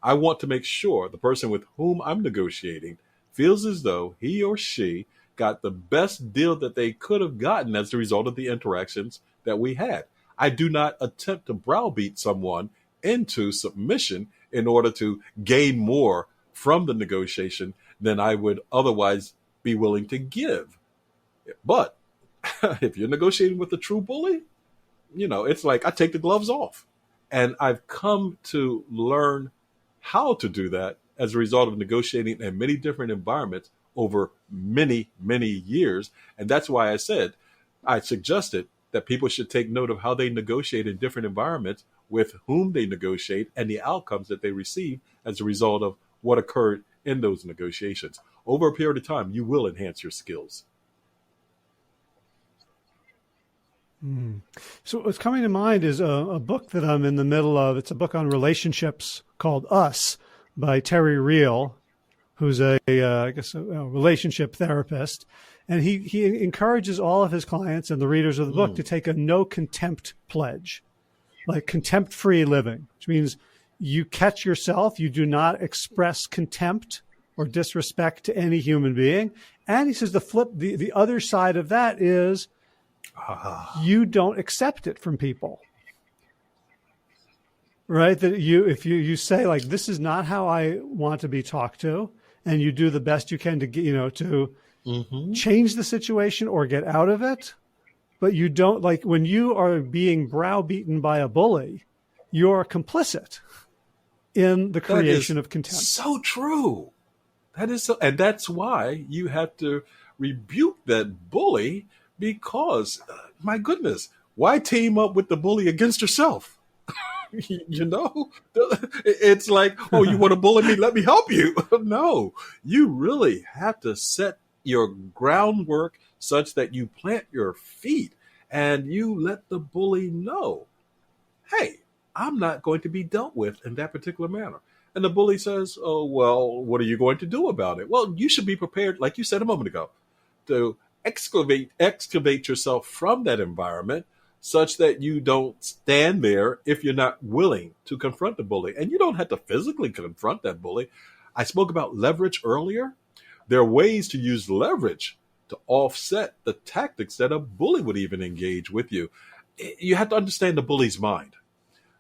I want to make sure the person with whom I'm negotiating feels as though he or she got the best deal that they could have gotten as a result of the interactions that we had. I do not attempt to browbeat someone into submission in order to gain more from the negotiation than I would otherwise be willing to give. But if you're negotiating with a true bully, it's like I take the gloves off. And I've come to learn how to do that as a result of negotiating in many different environments over many, many years. And that's why I suggested that people should take note of how they negotiate in different environments, with whom they negotiate, and the outcomes that they receive as a result of what occurred in those negotiations. Over a period of time, you will enhance your skills. So what's coming to mind is a book that I'm in the middle of. It's a book on relationships called Us by Terry Real, who's I guess a relationship therapist. And he encourages all of his clients and the readers of the book to take a no contempt pledge, like contempt-free living, which means you catch yourself, you do not express contempt or disrespect to any human being. And he says the other side of that is you don't accept it from people, right? That if you say, like, this is not how I want to be talked to, and you do the best you can to get, to change the situation or get out of it, but you don't, like, when you are being browbeaten by a bully, you're complicit in the creation of contempt. So true. That is so, and that's why you have to rebuke that bully. Because, my goodness, why team up with the bully against yourself? It's like, oh, you want to bully me? Let me help you. No, you really have to set your groundwork such that you plant your feet and you let the bully know, hey, I'm not going to be dealt with in that particular manner. And the bully says, oh, well, what are you going to do about it? Well, you should be prepared, like you said a moment ago, to excavate yourself from that environment such that you don't stand there if you're not willing to confront the bully. And you don't have to physically confront that bully. I spoke about leverage earlier. There are ways to use leverage to offset the tactics that a bully would even engage with you. You have to understand the bully's mind.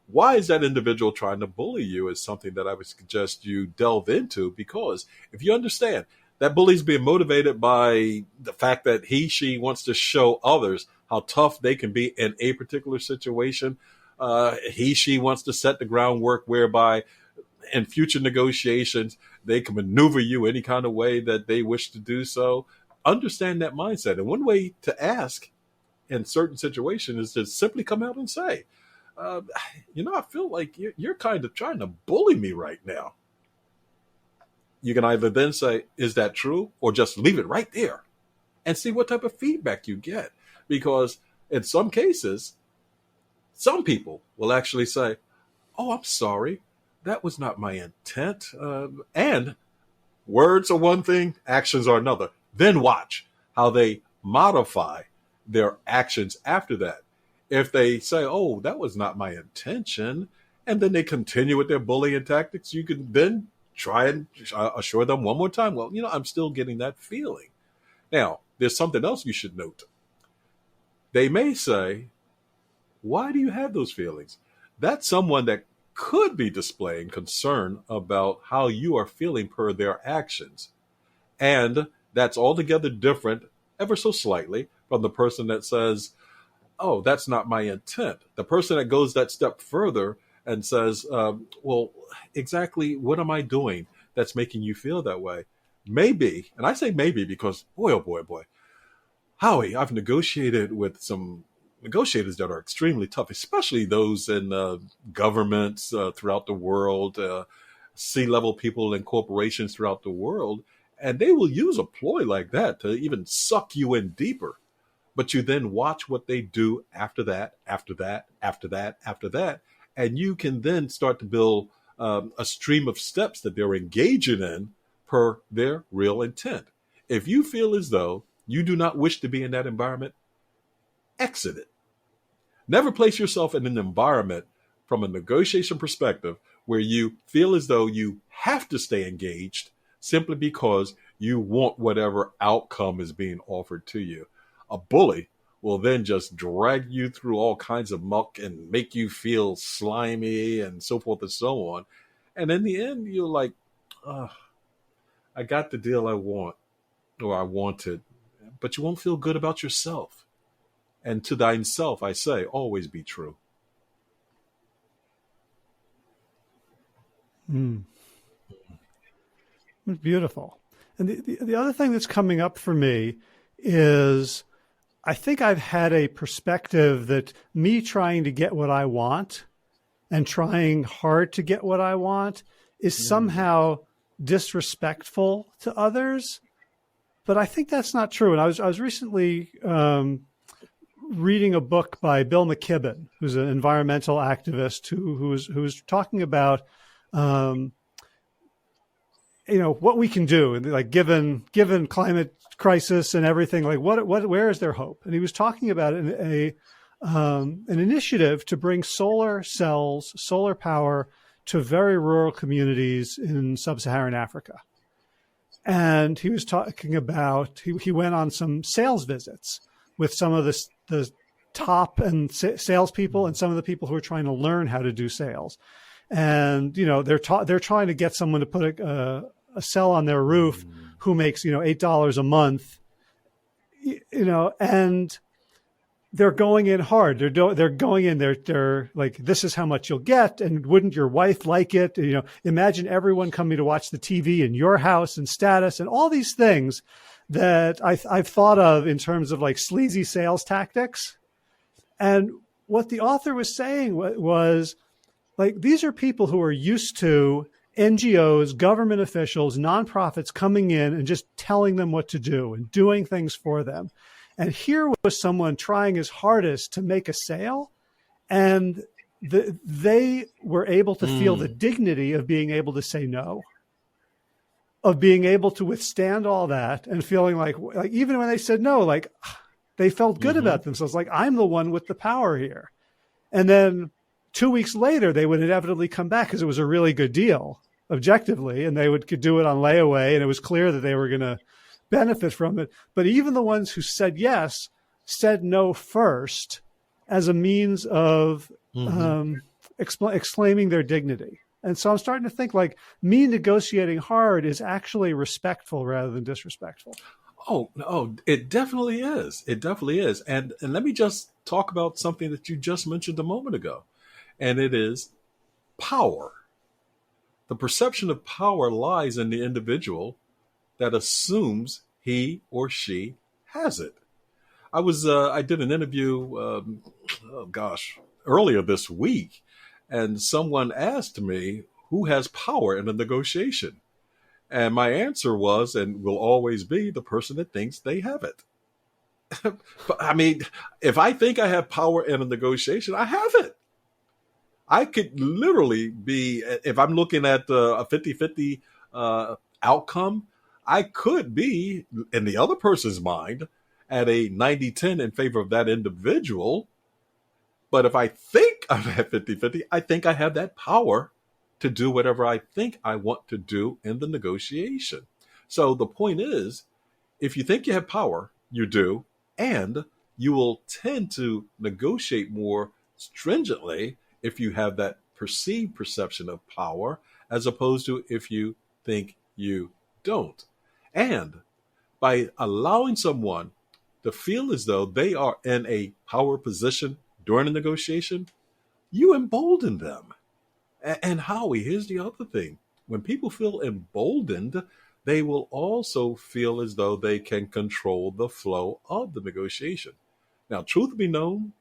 Why is that individual trying to bully you is something that I would suggest you delve into, because if you understand that bully's being motivated by the fact that she wants to show others how tough they can be in a particular situation. She wants to set the groundwork whereby in future negotiations, they can maneuver you any kind of way that they wish to do so. Understand that mindset. And one way to ask in certain situations is to simply come out and say, I feel like you're kind of trying to bully me right now. You can either then say, is that true? Or just leave it right there and see what type of feedback you get. Because in some cases, some people will actually say, oh, I'm sorry. That was not my intent. And words are one thing, actions are another. Then watch how they modify their actions after that. If they say, oh, that was not my intention, and then they continue with their bullying tactics, you can then try and assure them one more time, well, I'm still getting that feeling. Now, there's something else you should note. They may say, why do you have those feelings? That's someone that could be displaying concern about how you are feeling per their actions. And that's altogether different, ever so slightly, from the person that says, oh, that's not my intent. The person that goes that step further and says, well, exactly what am I doing that's making you feel that way? Maybe, and I say maybe because, boy, oh boy, oh boy, Howie, I've negotiated with some negotiators that are extremely tough, especially those in governments throughout the world, C-level people in corporations throughout the world, and they will use a ploy like that to even suck you in deeper. But you then watch what they do after that, after that, after that, after that, and you can then start to build a stream of steps that they're engaging in per their real intent. If you feel as though you do not wish to be in that environment, exit it. Never place yourself in an environment from a negotiation perspective where you feel as though you have to stay engaged simply because you want whatever outcome is being offered to you. A bully will then just drag you through all kinds of muck and make you feel slimy and so forth and so on. And in the end, you're like, oh, I got the deal I want or I wanted, but you won't feel good about yourself. And to thine self, I say, always be true. Mm. Beautiful. And the other thing that's coming up for me is I think I've had a perspective that me trying to get what I want and trying hard to get what I want is somehow disrespectful to others. But I think that's not true. And I was recently reading a book by Bill McKibben, who's an environmental activist who was talking about what we can do, like given climate crisis and everything, like where is there hope? And he was talking about an initiative to bring solar cells, solar power to very rural communities in sub-Saharan Africa. And he was talking about, he went on some sales visits with some of the top and salespeople and some of the people who are trying to learn how to do sales. And, they're trying to get someone to put a cell on their roof who makes, $8 a month, and they're going in hard. They're going in, they're like, this is how much you'll get. And wouldn't your wife like it? Imagine everyone coming to watch the TV in your house and status and all these things that I've thought of in terms of like sleazy sales tactics. And what the author was saying was like, these are people who are used to NGOs, government officials, nonprofits coming in and just telling them what to do and doing things for them. And here was someone trying his hardest to make a sale, and they were able to feel the dignity of being able to say no, of being able to withstand all that and feeling like even when they said no, like they felt good about themselves, like I'm the one with the power here. And then 2 weeks later, they would inevitably come back because it was a really good deal objectively, and they could do it on layaway, and it was clear that they were going to benefit from it. But even the ones who said yes said no first as a means of exclaiming their dignity. And so I'm starting to think like me negotiating hard is actually respectful rather than disrespectful. Oh, no, it definitely is. It definitely is. And let me just talk about something that you just mentioned a moment ago, and it is power. The perception of power lies in the individual that assumes he or she has it. I did an interview, earlier this week, and someone asked me who has power in a negotiation. And my answer was, and will always be, the person that thinks they have it. I mean, if I think I have power in a negotiation, I have it. I could literally be, if I'm looking at a 50-50 outcome, I could be, in the other person's mind, at a 90-10 in favor of that individual. But if I think I'm at 50-50, I think I have that power to do whatever I think I want to do in the negotiation. So the point is, if you think you have power, you do, and you will tend to negotiate more stringently if you have that perceived perception of power, as opposed to if you think you don't. And by allowing someone to feel as though they are in a power position during a negotiation, you embolden them. And Howie, here's the other thing. When people feel emboldened, they will also feel as though they can control the flow of the negotiation. Now, truth be known,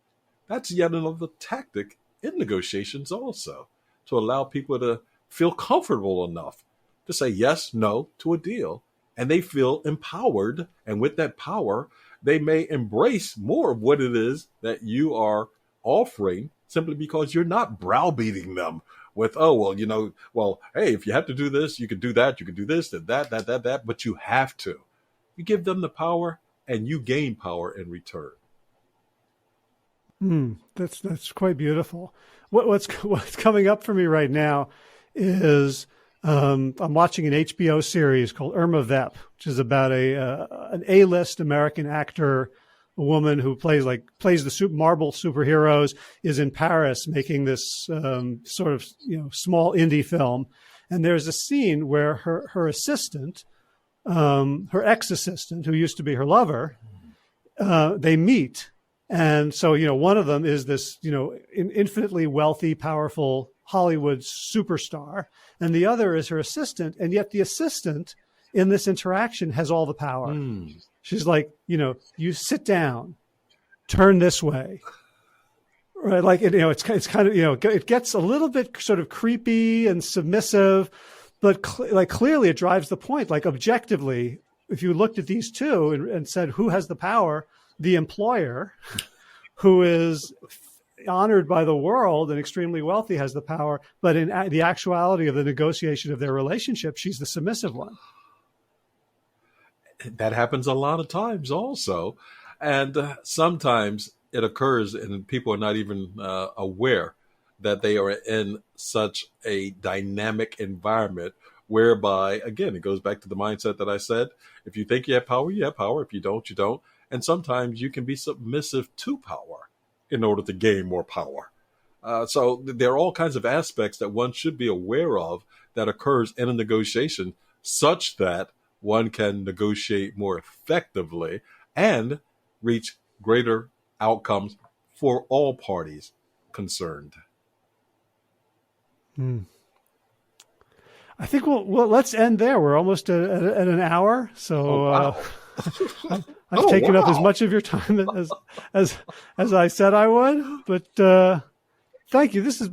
that's yet another tactic in negotiations also, to allow people to feel comfortable enough to say yes, no to a deal. And they feel empowered. And with that power, they may embrace more of what it is that you are offering, simply because you're not browbeating them with, hey, if you have to do this, you can do that, you can do this, that, but you have to. You give them the power and you gain power in return. That's quite beautiful. What's coming up for me right now is I'm watching an HBO series called Irma Vep, which is about an A-list American actor, a woman who plays the Marvel superheroes, is in Paris making this sort of small indie film, and there's a scene where her assistant, her ex-assistant, who used to be her lover, they meet. And so, one of them is this, infinitely wealthy, powerful Hollywood superstar, and the other is her assistant. And yet the assistant in this interaction has all the power. She's like, you sit down, turn this way. Right. Like, it's kind of, it gets a little bit sort of creepy and submissive, but clearly it drives the point. Like, objectively, if you looked at these two and said, who has the power? The employer, who is honored by the world and extremely wealthy, has the power. But in the actuality of the negotiation of their relationship, she's the submissive one. That happens a lot of times also. And sometimes it occurs and people are not even aware that they are in such a dynamic environment whereby, again, it goes back to the mindset that I said, if you think you have power, you have power. If you don't, you don't. And sometimes you can be submissive to power in order to gain more power. So there are all kinds of aspects that one should be aware of that occurs in a negotiation such that one can negotiate more effectively and reach greater outcomes for all parties concerned. I think let's end there. We're almost at an hour. So wow. I've taken up as much of your time as I said I would, but thank you. This has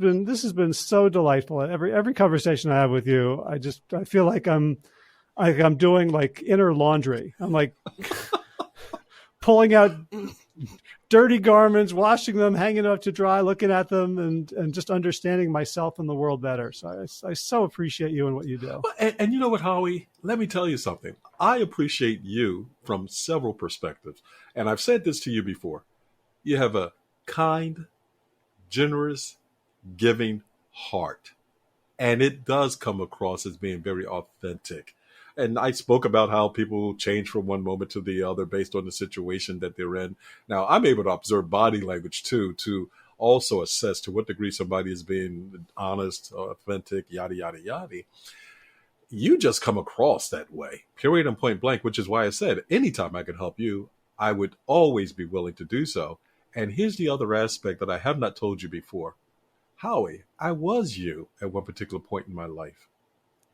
been so delightful. Every conversation I have with you, I feel like I'm doing like inner laundry. I'm like pulling out dirty garments, washing them, hanging up to dry, looking at them, and just understanding myself and the world better. So I so appreciate you and what you do. And you know what, Howie? Let me tell you something. I appreciate you from several perspectives. And I've said this to you before. You have a kind, generous, giving heart. And it does come across as being very authentic. And I spoke about how people change from one moment to the other based on the situation that they're in. Now, I'm able to observe body language, too, to also assess to what degree somebody is being honest, authentic, yada, yada, yada. You just come across that way, period and point blank, which is why I said anytime I can help you, I would always be willing to do so. And here's the other aspect that I have not told you before. Howie, I was you at one particular point in my life.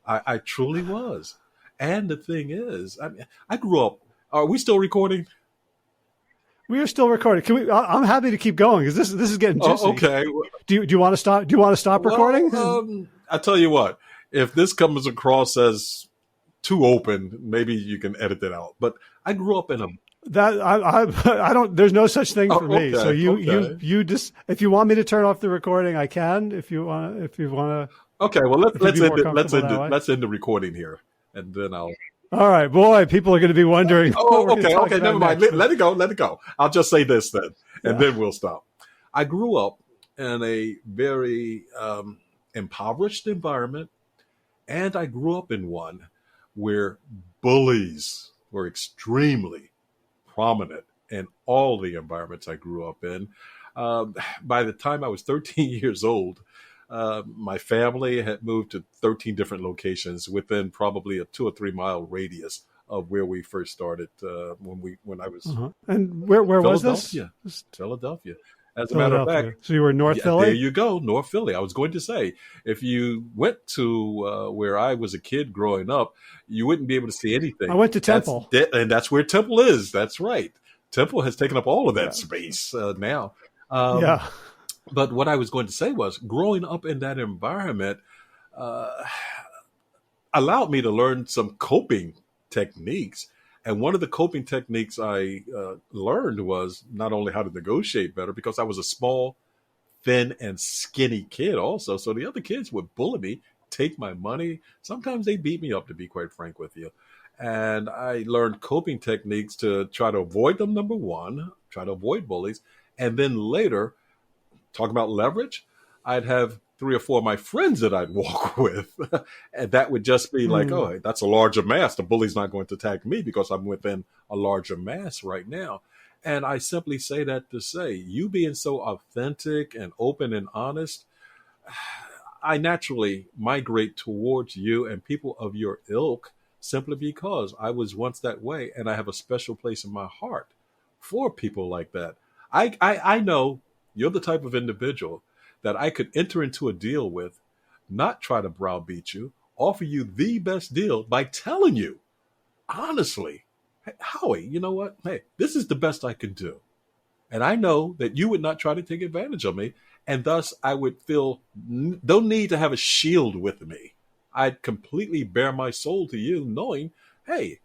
I truly was. And the thing is, I grew up. Are we still recording? We are still recording. I'm happy to keep going because this is getting juicy. Okay. Do you want to stop? Do you want to stop recording? I tell you what. If this comes across as too open, maybe you can edit it out. But I grew up in a I don't. There's no such thing for me. So you just, if you want me to turn off the recording, I can. If you want to. Okay. Well, let's end the recording here. And then I'll. All right, boy. People are going to be wondering. Okay. Never mind. Let it go. I'll just say this then, and then we'll stop. I grew up in a very impoverished environment, and I grew up in one where bullies were extremely prominent in all the environments I grew up in. By the time I was 13 years old, my family had moved to 13 different locations within probably a 2 or 3 mile radius of where we first started when I was. And where was this? Philadelphia. As a matter of fact. So you were in North Philly? There you go, North Philly. I was going to say, if you went to where I was a kid growing up, you wouldn't be able to see anything. I went to Temple. And that's where Temple is. That's right. Temple has taken up all of that space now. But what I was going to say was, growing up in that environment allowed me to learn some coping techniques. And one of the coping techniques I learned was not only how to negotiate better, because I was a small, thin, and skinny kid also. So the other kids would bully me, take my money. Sometimes they beat me up, to be quite frank with you. And I learned coping techniques to try to avoid them, number one, try to avoid bullies, And then later, talking about leverage, I'd have 3 or 4 of my friends that I'd walk with. And that would just be like, oh, that's a larger mass. The bully's not going to attack me because I'm within a larger mass right now. And I simply say that to say, you being so authentic and open and honest, I naturally migrate towards you and people of your ilk simply because I was once that way. And I have a special place in my heart for people like that. I know you're the type of individual that I could enter into a deal with, not try to browbeat you, offer you the best deal by telling you, honestly, hey, Howie, you know what? Hey, this is the best I can do. And I know that you would not try to take advantage of me. And thus I would feel no need to have a shield with me. I'd completely bare my soul to you knowing, hey,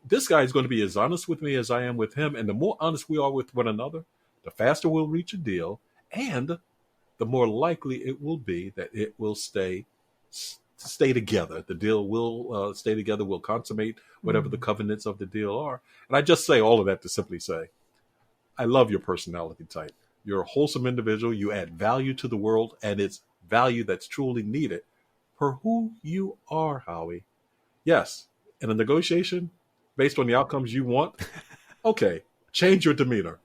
this guy is going to be as honest with me as I am with him. And the more honest we are with one another, the faster we'll reach a deal. And the more likely it will be that it will stay together. The deal will stay together. We'll consummate whatever the covenants of the deal are. And I just say all of that to simply say, I love your personality type. You're a wholesome individual. You add value to the world, and it's value that's truly needed for who you are, Howie. Yes, in a negotiation, based on the outcomes you want, okay, change your demeanor.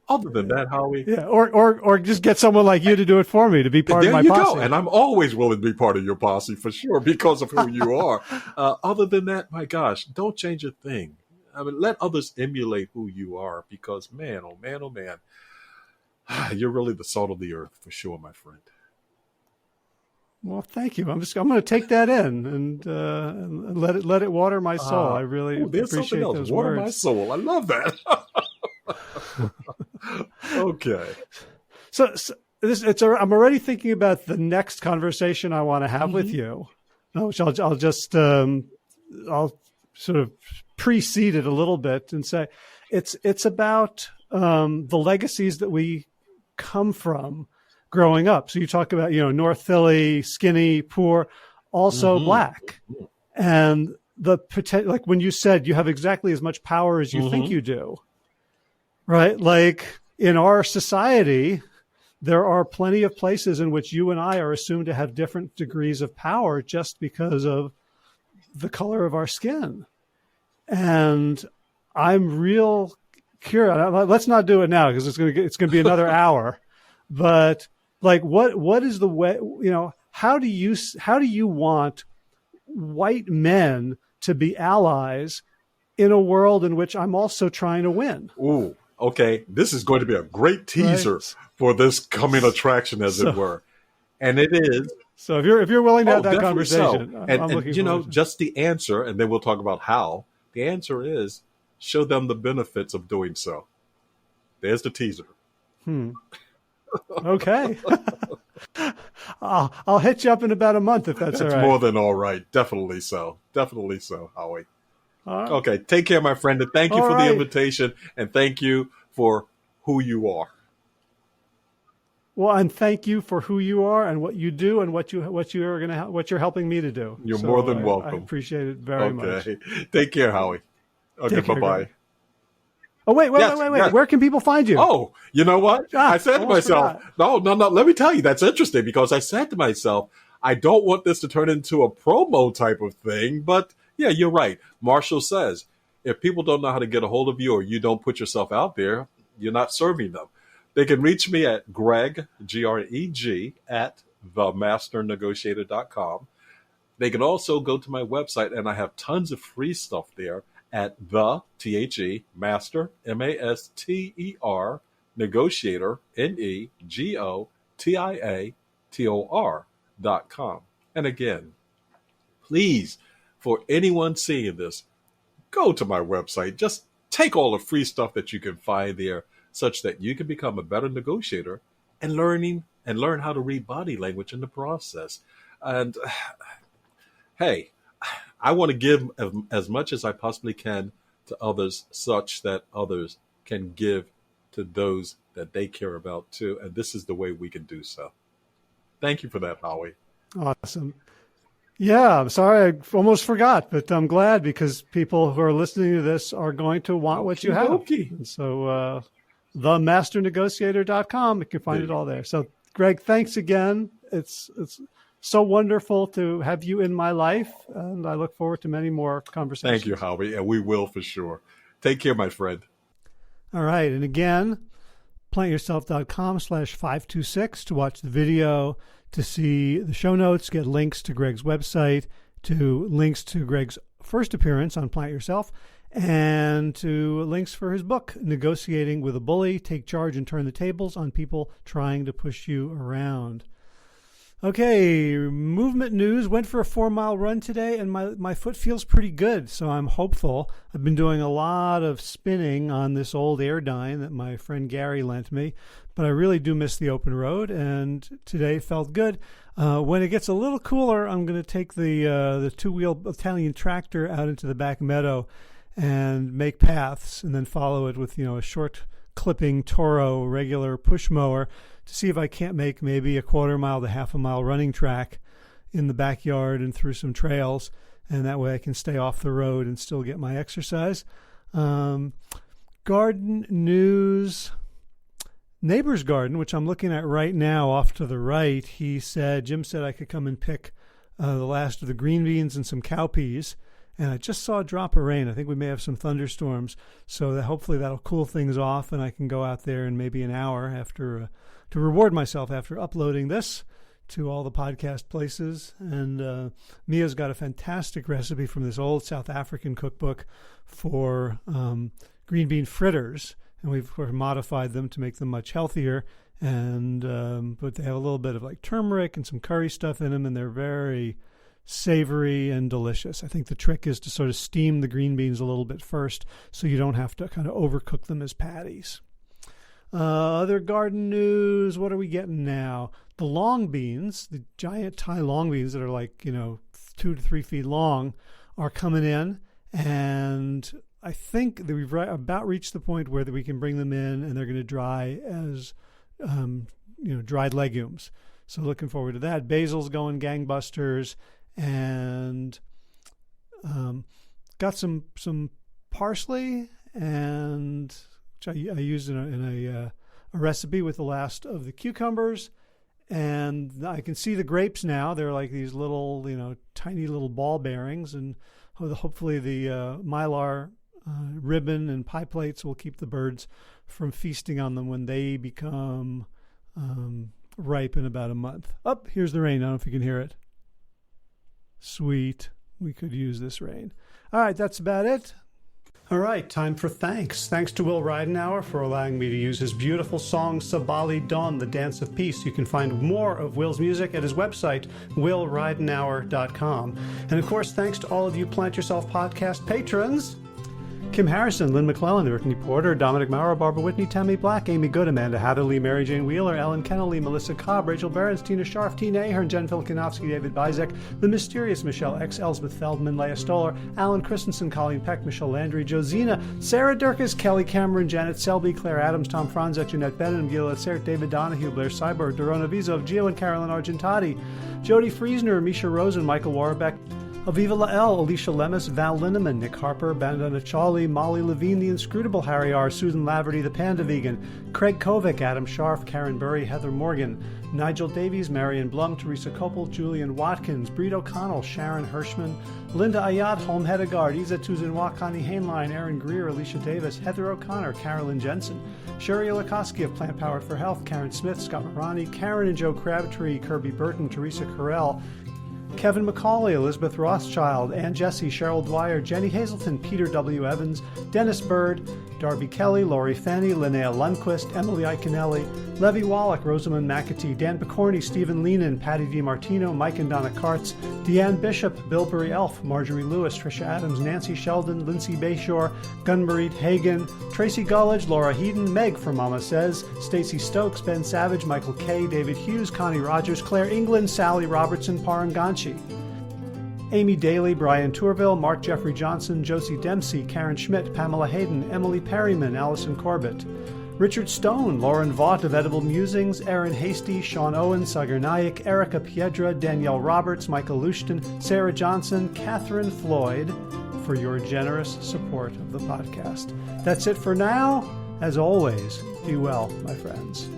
Other than that, Howie. Yeah, or just get someone like you to do it for me, to be part of my posse. There you go. And I'm always willing to be part of your posse for sure because of who you are. Other than that, my gosh, don't change a thing. I mean, let others emulate who you are because, man, oh man, you're really the salt of the earth for sure, my friend. Well, thank you. I'm going to take that in and let it water my soul. I really appreciate those water words. My soul. I love that. Okay. So I'm already thinking about the next conversation I want to have with you, which I'll just I'll sort of precede it a little bit and say it's about the legacies that we come from growing up. So you talk about, North Philly, skinny, poor, also black. And the potential, like when you said you have exactly as much power as you think you do, right? Like in our society, there are plenty of places in which you and I are assumed to have different degrees of power just because of the color of our skin. And I'm real curious. Let's not do it now because it's going to be another hour. But like, what is the way? How do you want white men to be allies in a world in which I'm also trying to win? Ooh, okay. This is going to be a great teaser for this coming attraction, as it were, and it is. So if you're willing to have that conversation, so. I'm looking forward to just the answer, and then we'll talk about how. The answer is show them the benefits of doing so. There's the teaser. Okay. I'll hit you up in about a month if that's all right. That's more than all right. Definitely so. Definitely so, Howie. Okay. Take care, my friend. And thank you for the invitation. And thank you for who you are. Well, and thank you for who you are and what you do and what you're helping me to do. You're more than welcome. I appreciate it very much. Take care, Howie. Okay, bye-bye. Oh, wait. Yes. Where can people find you? Oh, you know what? I said to myself, no. Let me tell you, that's interesting because I said to myself, I don't want this to turn into a promo type of thing. But yeah, you're right. Marshall says, if people don't know how to get a hold of you or you don't put yourself out there, you're not serving them. They can reach me at Greg, Greg, at themasternegotiator.com. They can also go to my website, and I have tons of free stuff there at master, MASTER, negotiator, NEGOTIATOR.com. And again, please, for anyone seeing this, go to my website. Just take all the free stuff that you can find there such that you can become a better negotiator and learn how to read body language in the process. And hey, I want to give as much as I possibly can to others such that others can give to those that they care about too. And this is the way we can do so. Thank you for that, Howie. Awesome. Yeah, I'm sorry, I almost forgot, but I'm glad because people who are listening to this are going to want what you have. And so themasternegotiator.com. You can find it all there. So, Greg, thanks again. It's so wonderful to have you in my life, and I look forward to many more conversations. Thank you, Howie, and we will for sure. Take care, my friend. All right, and again, plantyourself.com/526 to watch the video, to see the show notes, get links to Greg's website, to links to Greg's first appearance on Plant Yourself, and to links for his book, Negotiating with a Bully, Take Charge and Turn the Tables on People Trying to Push You Around. Okay, movement news. Went for a 4-mile run today, and my foot feels pretty good, so I'm hopeful. I've been doing a lot of spinning on this old Airdyne that my friend Gary lent me, but I really do miss the open road, and today felt good. When it gets a little cooler, I'm going to take the two-wheel Italian tractor out into the back meadow and make paths, and then follow it with a short clipping Toro regular push mower to see if I can't make maybe a quarter mile to half a mile running track in the backyard and through some trails, and that way I can stay off the road and still get my exercise. Garden news. Neighbor's garden, which I'm looking at right now off to the right, Jim said I could come and pick the last of the green beans and some cowpeas. And I just saw a drop of rain. I think we may have some thunderstorms. So that hopefully that'll cool things off, and I can go out there in maybe an hour after to reward myself after uploading this to all the podcast places. And Mia's got a fantastic recipe from this old South African cookbook for green bean fritters. And we've modified them to make them much healthier. And but they have a little bit of like turmeric and some curry stuff in them, and they're very savory and delicious. I think the trick is to sort of steam the green beans a little bit first so you don't have to kind of overcook them as patties. Other garden news, what are we getting now? The long beans, the giant Thai long beans that are like, 2 to 3 feet long, are coming in, and I think that we've about reached the point where that we can bring them in and they're going to dry as dried legumes. So looking forward to that. Basil's going gangbusters, and got some parsley, and which I used in a recipe with the last of the cucumbers. And I can see the grapes now. They're like these little, tiny little ball bearings, and hopefully the mylar ribbon and pie plates will keep the birds from feasting on them when they become ripe in about a month. Here's the rain. I don't know if you can hear it. Sweet. We could use this rain. All right, that's about it. All right, time for thanks. Thanks to Will Ridenauer for allowing me to use his beautiful song Sabali Dawn, The Dance of Peace. You can find more of Will's music at his website, willridenauer.com. And of course, thanks to all of you Plant Yourself podcast patrons. Kim Harrison, Lynn McClellan, Brittany Porter, Dominic Maurer, Barbara Whitney, Tammy Black, Amy Good, Amanda Hatherley, Mary Jane Wheeler, Ellen Kennelly, Melissa Cobb, Rachel Behrens, Tina Scharf, Tina Ahern, Jen Filkinovsky, David Bizek, The Mysterious Michelle X, Elsbeth Feldman, Leah Stoller, Alan Christensen, Colleen Peck, Michelle Landry, Josina, Sarah Durkis, Kelly Cameron, Janet Selby, Claire Adams, Tom Franzek, Jeanette Bennett, Gila Sert, David Donahue, Blair Cyborg, Dorona Vizov, Gio and Carolyn Argentati, Jody Friesner, Misha Rosen, Michael Warbeck, Aviva Lael, Alicia Lemus, Val Linneman, Nick Harper, Bandana Chawley, Molly Levine, The Inscrutable Harry R., Susan Laverty, The Panda Vegan, Craig Kovic, Adam Scharf, Karen Burry, Heather Morgan, Nigel Davies, Marion Blum, Teresa Copel, Julian Watkins, Breed O'Connell, Sharon Hirschman, Linda Ayat, Holm Hedegaard, Isa Tuzinwa, Connie Hainline, Aaron Greer, Alicia Davis, Heather O'Connor, Carolyn Jensen, Sherry Olakoski of Plant Powered for Health, Karen Smith, Scott Marani, Karen and Joe Crabtree, Kirby Burton, Teresa Carell, Kevin McCauley, Elizabeth Rothschild, Ann Jesse, Cheryl Dwyer, Jenny Hazelton, Peter W. Evans, Dennis Bird, Darby Kelly, Lori Fanny, Linnea Lundquist, Emily Iconelli, Levy Wallach, Rosamund McAtee, Dan Picorni, Stephen Leenan, Patty DiMartino, Mike and Donna Kartz, Deanne Bishop, Bilberry Elf, Marjorie Lewis, Tricia Adams, Nancy Sheldon, Lindsay Bayshore, Gunmarie Hagan, Tracy Gullidge, Laura Heaton, Meg from Mama Says, Stacy Stokes, Ben Savage, Michael Kay, David Hughes, Connie Rogers, Claire England, Sally Robertson, Paranganchi, Amy Daly, Brian Tourville, Mark Jeffrey Johnson, Josie Dempsey, Karen Schmidt, Pamela Hayden, Emily Perryman, Allison Corbett, Richard Stone, Lauren Vaught of Edible Musings, Aaron Hasty, Sean Owen, Sagar Naik, Erica Piedra, Danielle Roberts, Michael Lushton, Sarah Johnson, Catherine Floyd, for your generous support of the podcast. That's it for now, As always, be well, my friends.